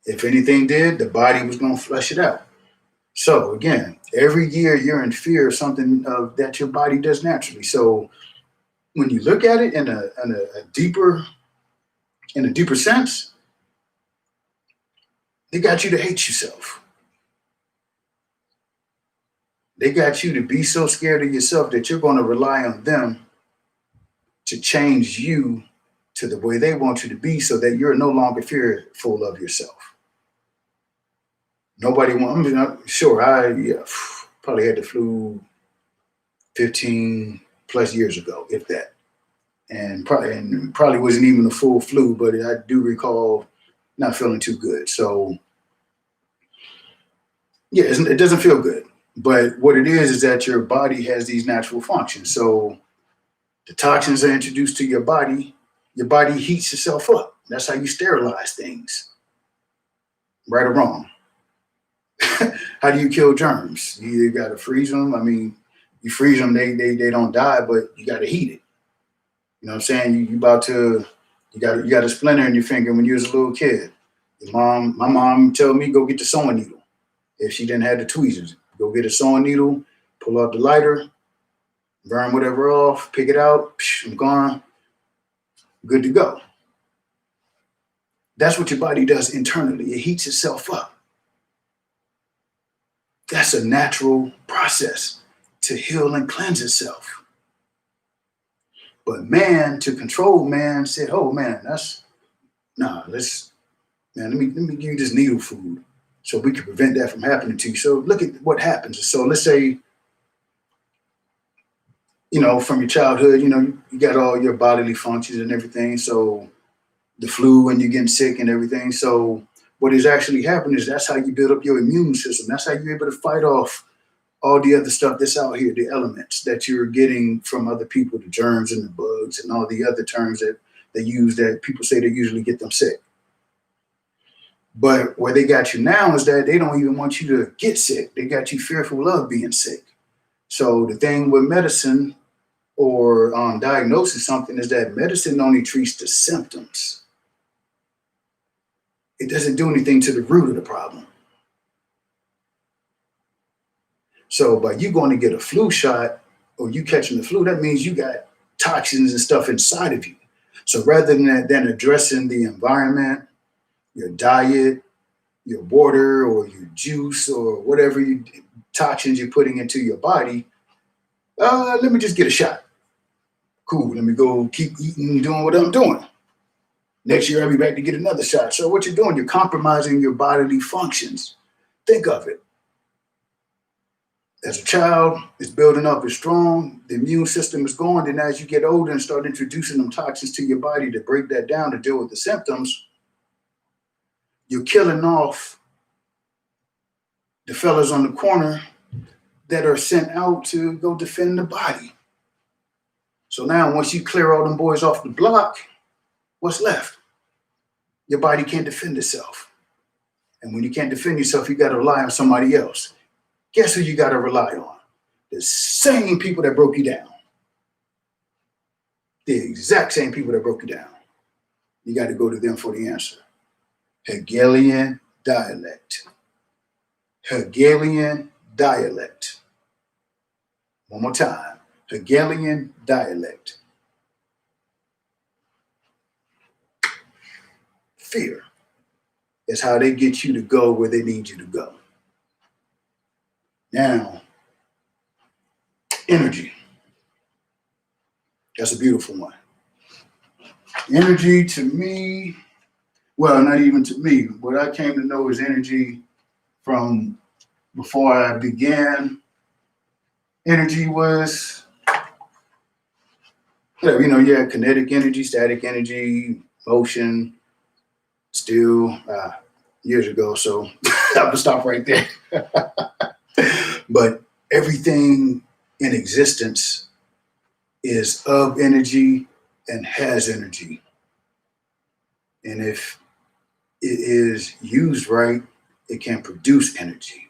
Speaker 1: If anything did, the body was going to flush it out. So again, every year you're in fear of something that your body does naturally. So when you look at it in a deeper sense, they got you to hate yourself. They got you to be so scared of yourself that you're going to rely on them to change you to the way they want you to be so that you're no longer fearful of yourself. Nobody wants, sure, probably had the flu 15 plus years ago, if that. And probably wasn't even a full flu, but I do recall not feeling too good. So, yeah, it doesn't feel good. But what it is that your body has these natural functions. So the toxins are introduced to your body heats itself up. That's how you sterilize things. Right or wrong. How do you kill germs? You either got to freeze them. I mean, you freeze them, they don't die, but you got to heat it. You know what I'm saying? You got a splinter in your finger when you was a little kid. My mom told me go get the sewing needle. If she didn't have the tweezers, go get a sewing needle, pull out the lighter, burn whatever off, pick it out, I'm gone, good to go. That's what your body does internally. It heats itself up. That's a natural process to heal and cleanse itself. But man, to control man, said, "Oh man, let me give you this needle food so we can prevent that from happening to you." So look at what happens. So let's say, from your childhood, you got all your bodily functions and everything. So the flu and you're getting sick and everything. So what is actually happening is that's how you build up your immune system. That's how you're able to fight off all the other stuff that's out here, the elements that you're getting from other people, the germs and the bugs and all the other terms that they use that people say they usually get them sick. But where they got you now is that they don't even want you to get sick. They got you fearful of being sick. So the thing with medicine or diagnosing something is that medicine only treats the symptoms. It doesn't do anything to the root of the problem. So by you going to get a flu shot or you catching the flu, that means you got toxins and stuff inside of you. So rather than addressing the environment, your diet, your water or your juice or whatever toxins you're putting into your body, let me just get a shot. Cool, let me go keep eating and doing what I'm doing. Next year, I'll be back to get another shot. So what you're doing, you're compromising your bodily functions. Think of it. As a child, it's building up, it's strong, the immune system is going, then as you get older and start introducing them toxins to your body to break that down, to deal with the symptoms, you're killing off the fellas on the corner that are sent out to go defend the body. So now once you clear all them boys off the block, what's left? Your body can't defend itself. And when you can't defend yourself, you got to rely on somebody else. Guess who you got to rely on? The same people that broke you down. The exact same people that broke you down. You got to go to them for the answer. Hegelian dialect. Hegelian dialect. One more time. Hegelian dialect. Fear is how they get you to go where they need you to go. Now, energy. That's a beautiful one. Energy to me, well, not even to me. What I came to know is energy from before I began. Energy was, you had kinetic energy, static energy, motion, still years ago. So I'm going to stop right there. But everything in existence is of energy and has energy. And if it is used right, it can produce energy.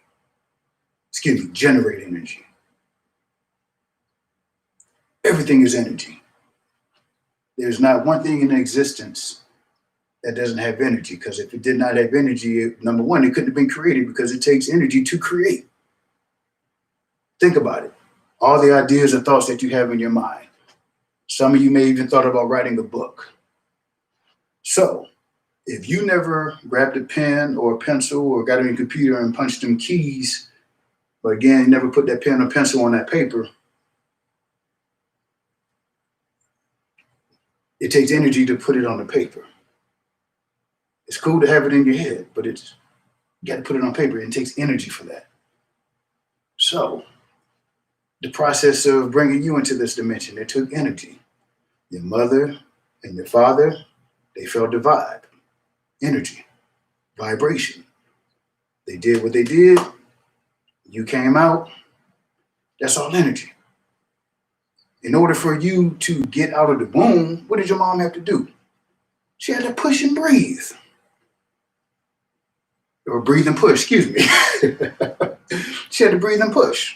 Speaker 1: Excuse me, generate energy. Everything is energy. There's not one thing in existence that doesn't have energy, because if it did not have energy, number one, it couldn't have been created, because it takes energy to create. Think about it. All the ideas and thoughts that you have in your mind. Some of you may even thought about writing a book. So if you never grabbed a pen or a pencil or got on your computer and punched them keys, but again, you never put that pen or pencil on that paper, it takes energy to put it on the paper. It's cool to have it in your head, but you got to put it on paper. It takes energy for that. So the process of bringing you into this dimension, it took energy. Your mother and your father, they felt the vibe, energy, vibration. They did what they did. You came out. That's all energy. In order for you to get out of the womb, what did your mom have to do? She had to push and breathe. Or breathe and push, excuse me. She had to breathe and push.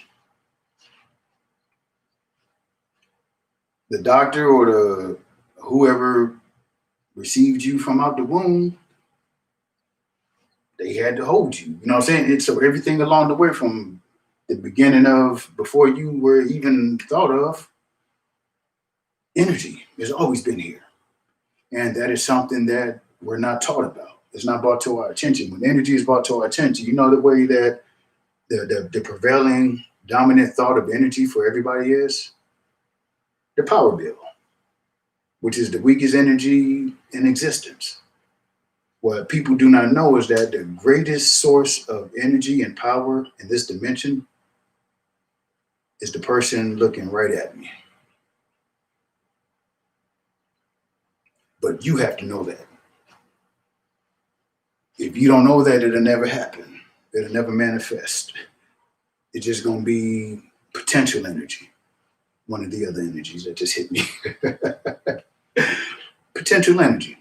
Speaker 1: The doctor or the whoever received you from out the womb, they had to hold you. You know what I'm saying? So everything along the way, from the beginning of before you were even thought of, energy has always been here. And that is something that we're not taught about. It's not brought to our attention. When energy is brought to our attention, you know the way that the prevailing dominant thought of energy for everybody is? The power bill, which is the weakest energy in existence. What people do not know is that the greatest source of energy and power in this dimension is the person looking right at me. But you have to know that. If you don't know that, it'll never happen. It'll never manifest. It's just going to be potential energy. One of the other energies that just hit me. Potential energy.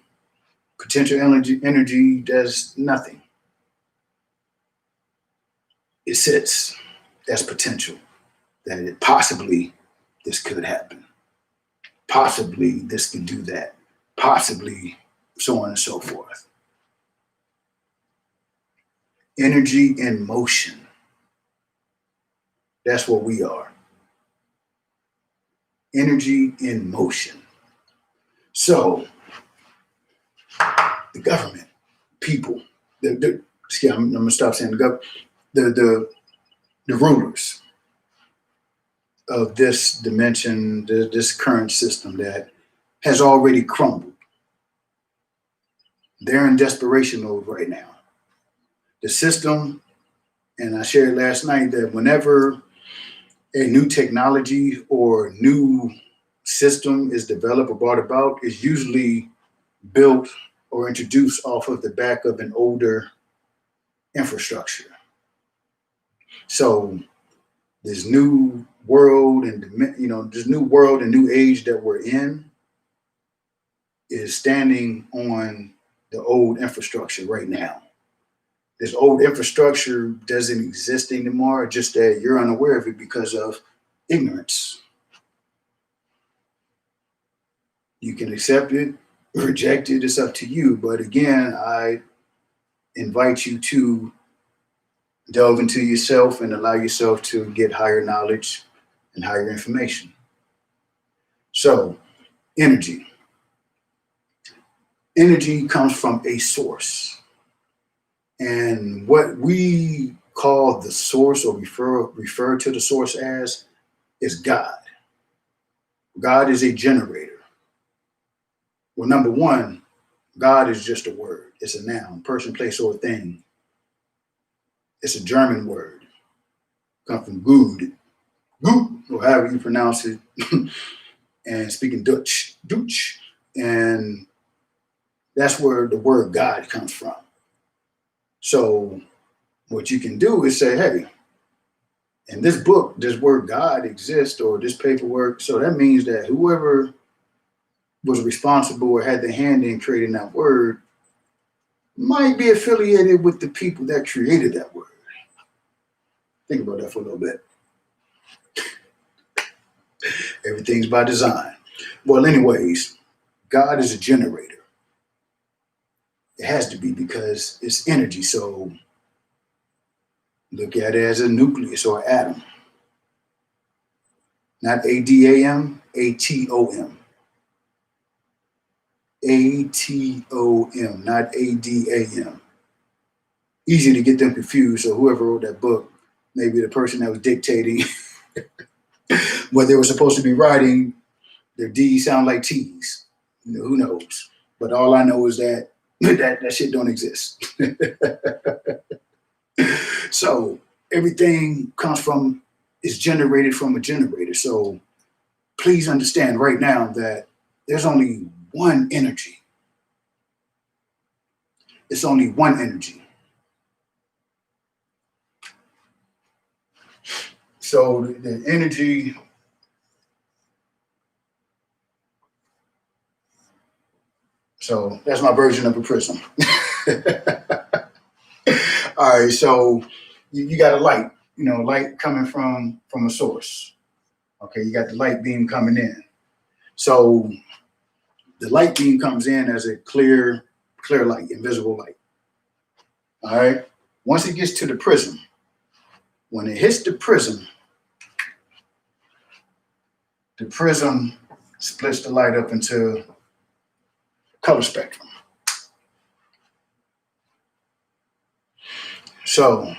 Speaker 1: Potential energy does nothing. It sits. That's potential. That it possibly this could happen. Possibly this could do that. Possibly so on and so forth. Energy in motion. That's what we are. Energy in motion. So the government, people, I'm gonna stop saying the government, the rulers of this dimension, this current system that has already crumbled. They're in desperation mode right now. The system, and I shared last night that whenever a new technology or new system is developed or brought about, is usually built or introduced off of the back of an older infrastructure. So this new world and this new world and new age that we're in is standing on the old infrastructure right now. This old infrastructure doesn't exist anymore, just that you're unaware of it because of ignorance. You can accept it, reject it, it's up to you. But again, I invite you to delve into yourself and allow yourself to get higher knowledge and higher information. So, energy. Energy comes from a source. And what we call the source or refer to the source as is God. God is a generator. Well, number one, God is just a word. It's a noun, person, place, or thing. It's a German word. Comes from good, or however you pronounce it. And speaking Dutch. And that's where the word God comes from. So what you can do is say, hey, in this book, this word God exists, or this paperwork. So that means that whoever was responsible or had the hand in creating that word might be affiliated with the people that created that word. Think about that for a little bit. Everything's by design. Well, anyways, God is a generator. It has to be because it's energy. So look at it as a nucleus or atom. Not ADAM, ATOM. ATOM, not ADAM. Easy to get them confused. So whoever wrote that book, maybe the person that was dictating what they were supposed to be writing, their D's sound like T's. You know, who knows? But all I know is that that shit don't exist. So everything is generated from a generator. So please understand right now that there's only one energy. It's only one energy. So the energy, so that's my version of a prism. All right, so you got a light, light coming from a source. Okay, you got the light beam coming in. So the light beam comes in as a clear light, invisible light. All right. Once it gets to the prism, when it hits the prism splits the light up into color spectrum. So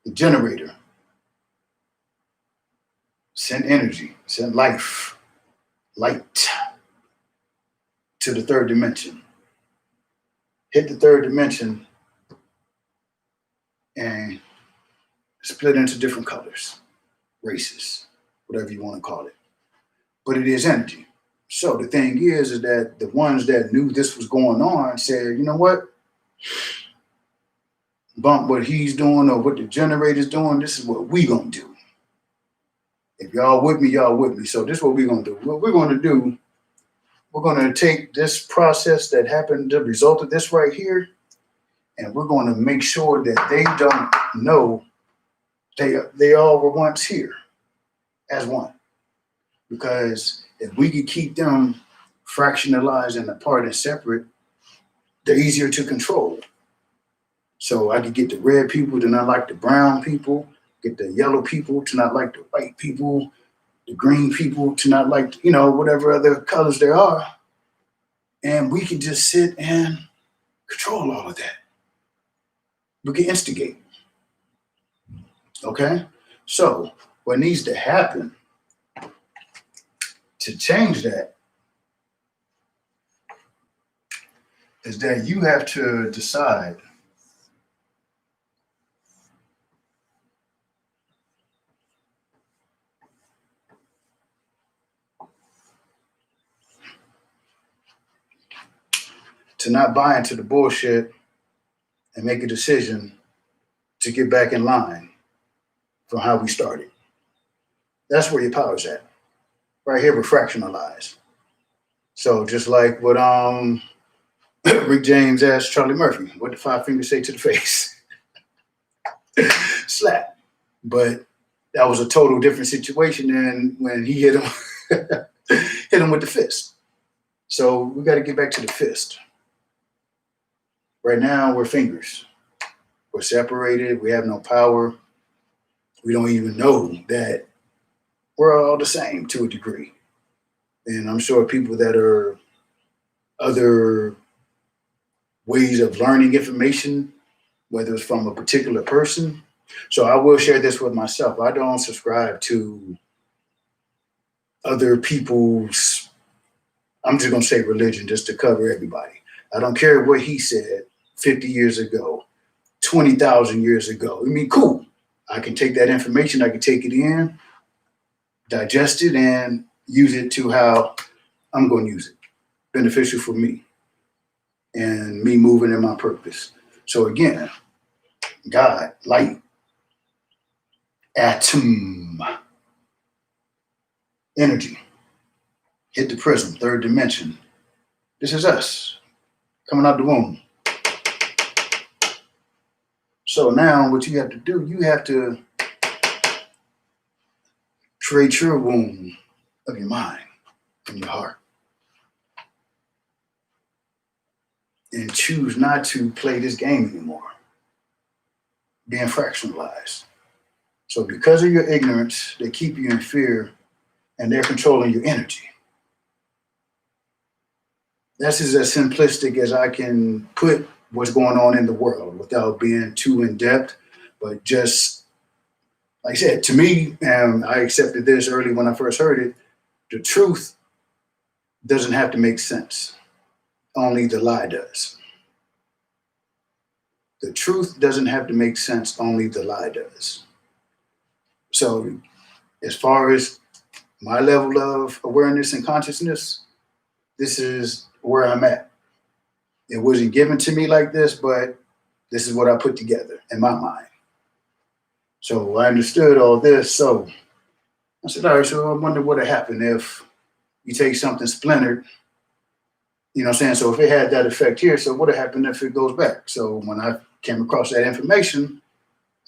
Speaker 1: the generator sent energy, sent light to the third dimension. Hit the third dimension and split into different colors, races, whatever you want to call it. But it is energy. So the thing is that the ones that knew this was going on said, you know what? Bump what he's doing or what the generator's doing. This is what we gonna do. If y'all with me, y'all with me. So this is what we're gonna do. What we're gonna do, we're gonna take this process that happened, the result of this right here, and we're gonna make sure that they don't know they all were once here as one. Because if we could keep them fractionalized and apart and separate, they're easier to control. So I could get the red people to not like the brown people, get the yellow people to not like the white people, the green people to not like, whatever other colors there are. And we can just sit and control all of that. We can instigate. Okay? So what needs to happen to change that is that you have to decide to not buy into the bullshit and make a decision to get back in line from how we started. That's where your power's at. Right here, we're fractionalized. So just like what Rick James asked Charlie Murphy, what did 5 fingers say to the face? Slap. But that was a total different situation than when he hit him with the fist. So we got to get back to the fist. Right now, we're fingers. We're separated. We have no power. We don't even know that we're all the same to a degree. And I'm sure people that are other ways of learning information, whether it's from a particular person. So I will share this with myself. I don't subscribe to other people's, I'm just going to say religion just to cover everybody. I don't care what he said 50 years ago, 20,000 years ago. I mean, cool. I can take that information, I can take it in, digest it, and use it to how I'm going to use it. Beneficial for me and me moving in my purpose. So again, God, light, atom, energy. hit the prism, third dimension. This is us coming out the womb. So now what you have to do, you have to create your womb of your mind and your heart. And choose not to play this game anymore, being fractionalized. So because of your ignorance, they keep you in fear and they're controlling your energy. That's as simplistic as I can put what's going on in the world without being too in depth, but just like I said, to me, and I accepted this early when I first heard it, the truth doesn't have to make sense. Only the lie does. The truth doesn't have to make sense. Only the lie does. So as far as my level of awareness and consciousness, this is where I'm at. It wasn't given to me like this, but this is what I put together in my mind. So I understood all this. So I said, all right, so I wonder what would happen if you take something splintered, you know what I'm saying? So if it had that effect here, so what would happen if it goes back? So when I came across that information,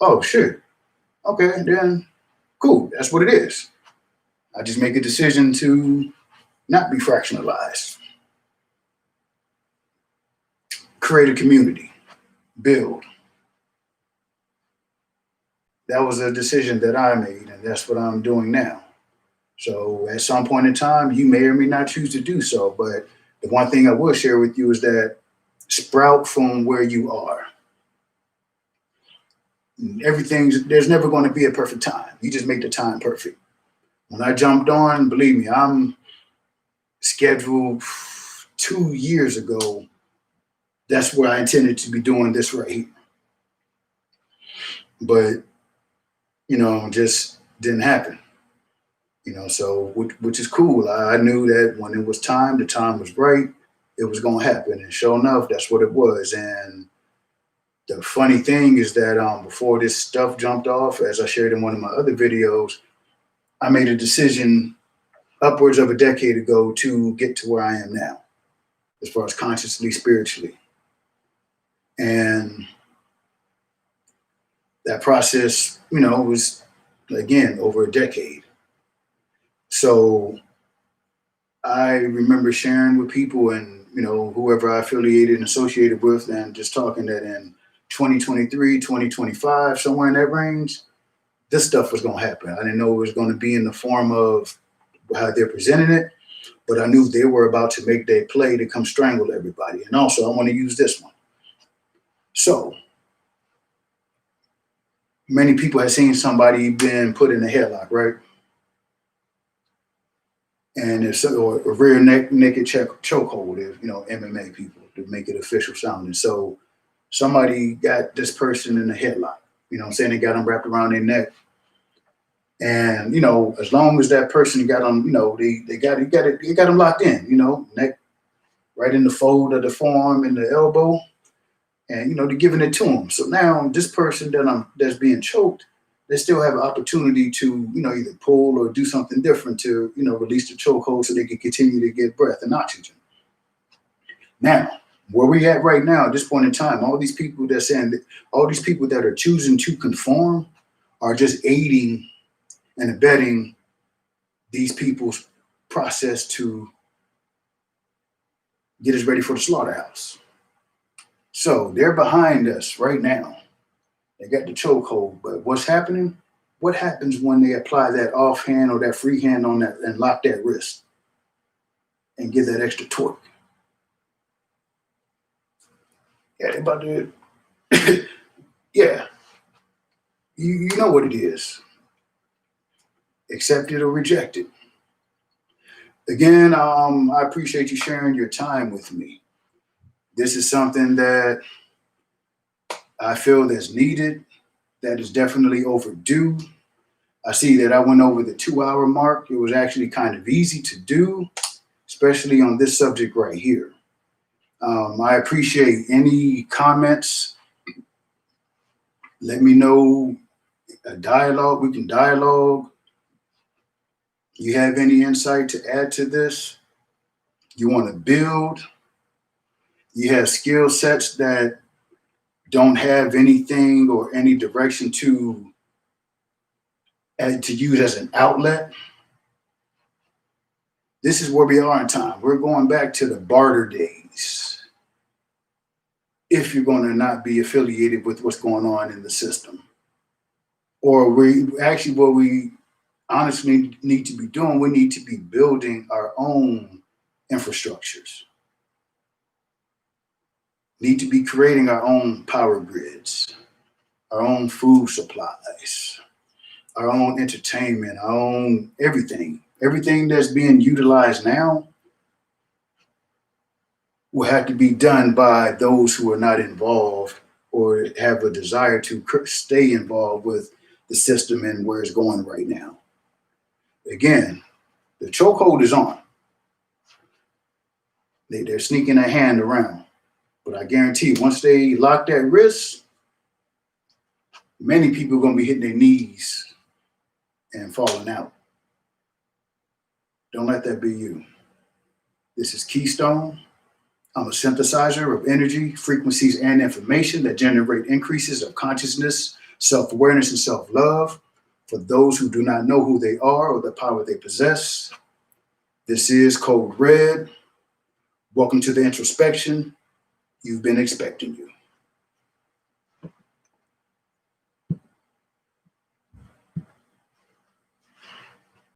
Speaker 1: oh, shit. Okay, then cool. That's what it is. I just make a decision to not be fractionalized. Create a community, build. That was a decision that I made, and that's what I'm doing now. So at some point in time, you may or may not choose to do so, but the one thing I will share with you is that sprout from where you are. There's never going to be a perfect time. You just make the time perfect. When I jumped on, believe me, I'm scheduled 2 years ago. That's where I intended to be doing this right here. But, just didn't happen. So which is cool. I knew that when it was time, the time was right, it was going to happen. And sure enough, that's what it was. And the funny thing is that before this stuff jumped off, as I shared in one of my other videos, I made a decision upwards of a decade ago to get to where I am now, as far as consciously, spiritually. And that process, was, again, over a decade. So I remember sharing with people and, whoever I affiliated and associated with, and just talking that in 2023, 2025, somewhere in that range, this stuff was going to happen. I didn't know it was going to be in the form of how they're presenting it, but I knew they were about to make their play to come strangle everybody. And also, I want to use this one. So many people have seen somebody been put in a headlock, right? And it's or a rear naked chokehold, if MMA people to make it official sounding. So somebody got this person in a headlock. They got them wrapped around their neck. And as long as that person got them, they got them locked in. Neck right in the fold of the forearm and the elbow, and they're giving it to them. So now this person that's being choked, they still have an opportunity to, either pull or do something different to, release the chokehold so they can continue to get breath and oxygen. Now, where we at right now, at this point in time, all these people that are choosing to conform are just aiding and abetting these people's process to get us ready for the slaughterhouse. So they're behind us right now. They got the chokehold, but what's happening? What happens when they apply that offhand or that free hand on that and lock that wrist and give that extra torque? Yeah, they about to. Yeah, you know what it is. Accept it or reject it. Again, I appreciate you sharing your time with me. This is something that I feel that's needed, that is definitely overdue. I see that I went over the 2-hour mark. It was actually kind of easy to do, especially on this subject right here. I appreciate any comments. Let me know a dialogue. We can dialogue. You have any insight to add to this? You want to build? You have skill sets that don't have anything or any direction to use as an outlet? This is where we are in time. We're going back to the barter days. If you're going to not be affiliated with what's going on in the system, or what we honestly need to be doing, we need to be building our own infrastructures. Need to be creating our own power grids, our own food supplies, our own entertainment, our own everything. Everything that's being utilized now will have to be done by those who are not involved or have a desire to stay involved with the system and where it's going right now. Again, the chokehold is on. They're sneaking a hand around. But I guarantee once they lock that wrist, many people are going to be hitting their knees and falling out. Don't let that be you. This is Keystone. I'm a synthesizer of energy, frequencies, and information that generate increases of consciousness, self-awareness, and self-love for those who do not know who they are or the power they possess. This is Code Red. Welcome to the introspection. You've been expecting you.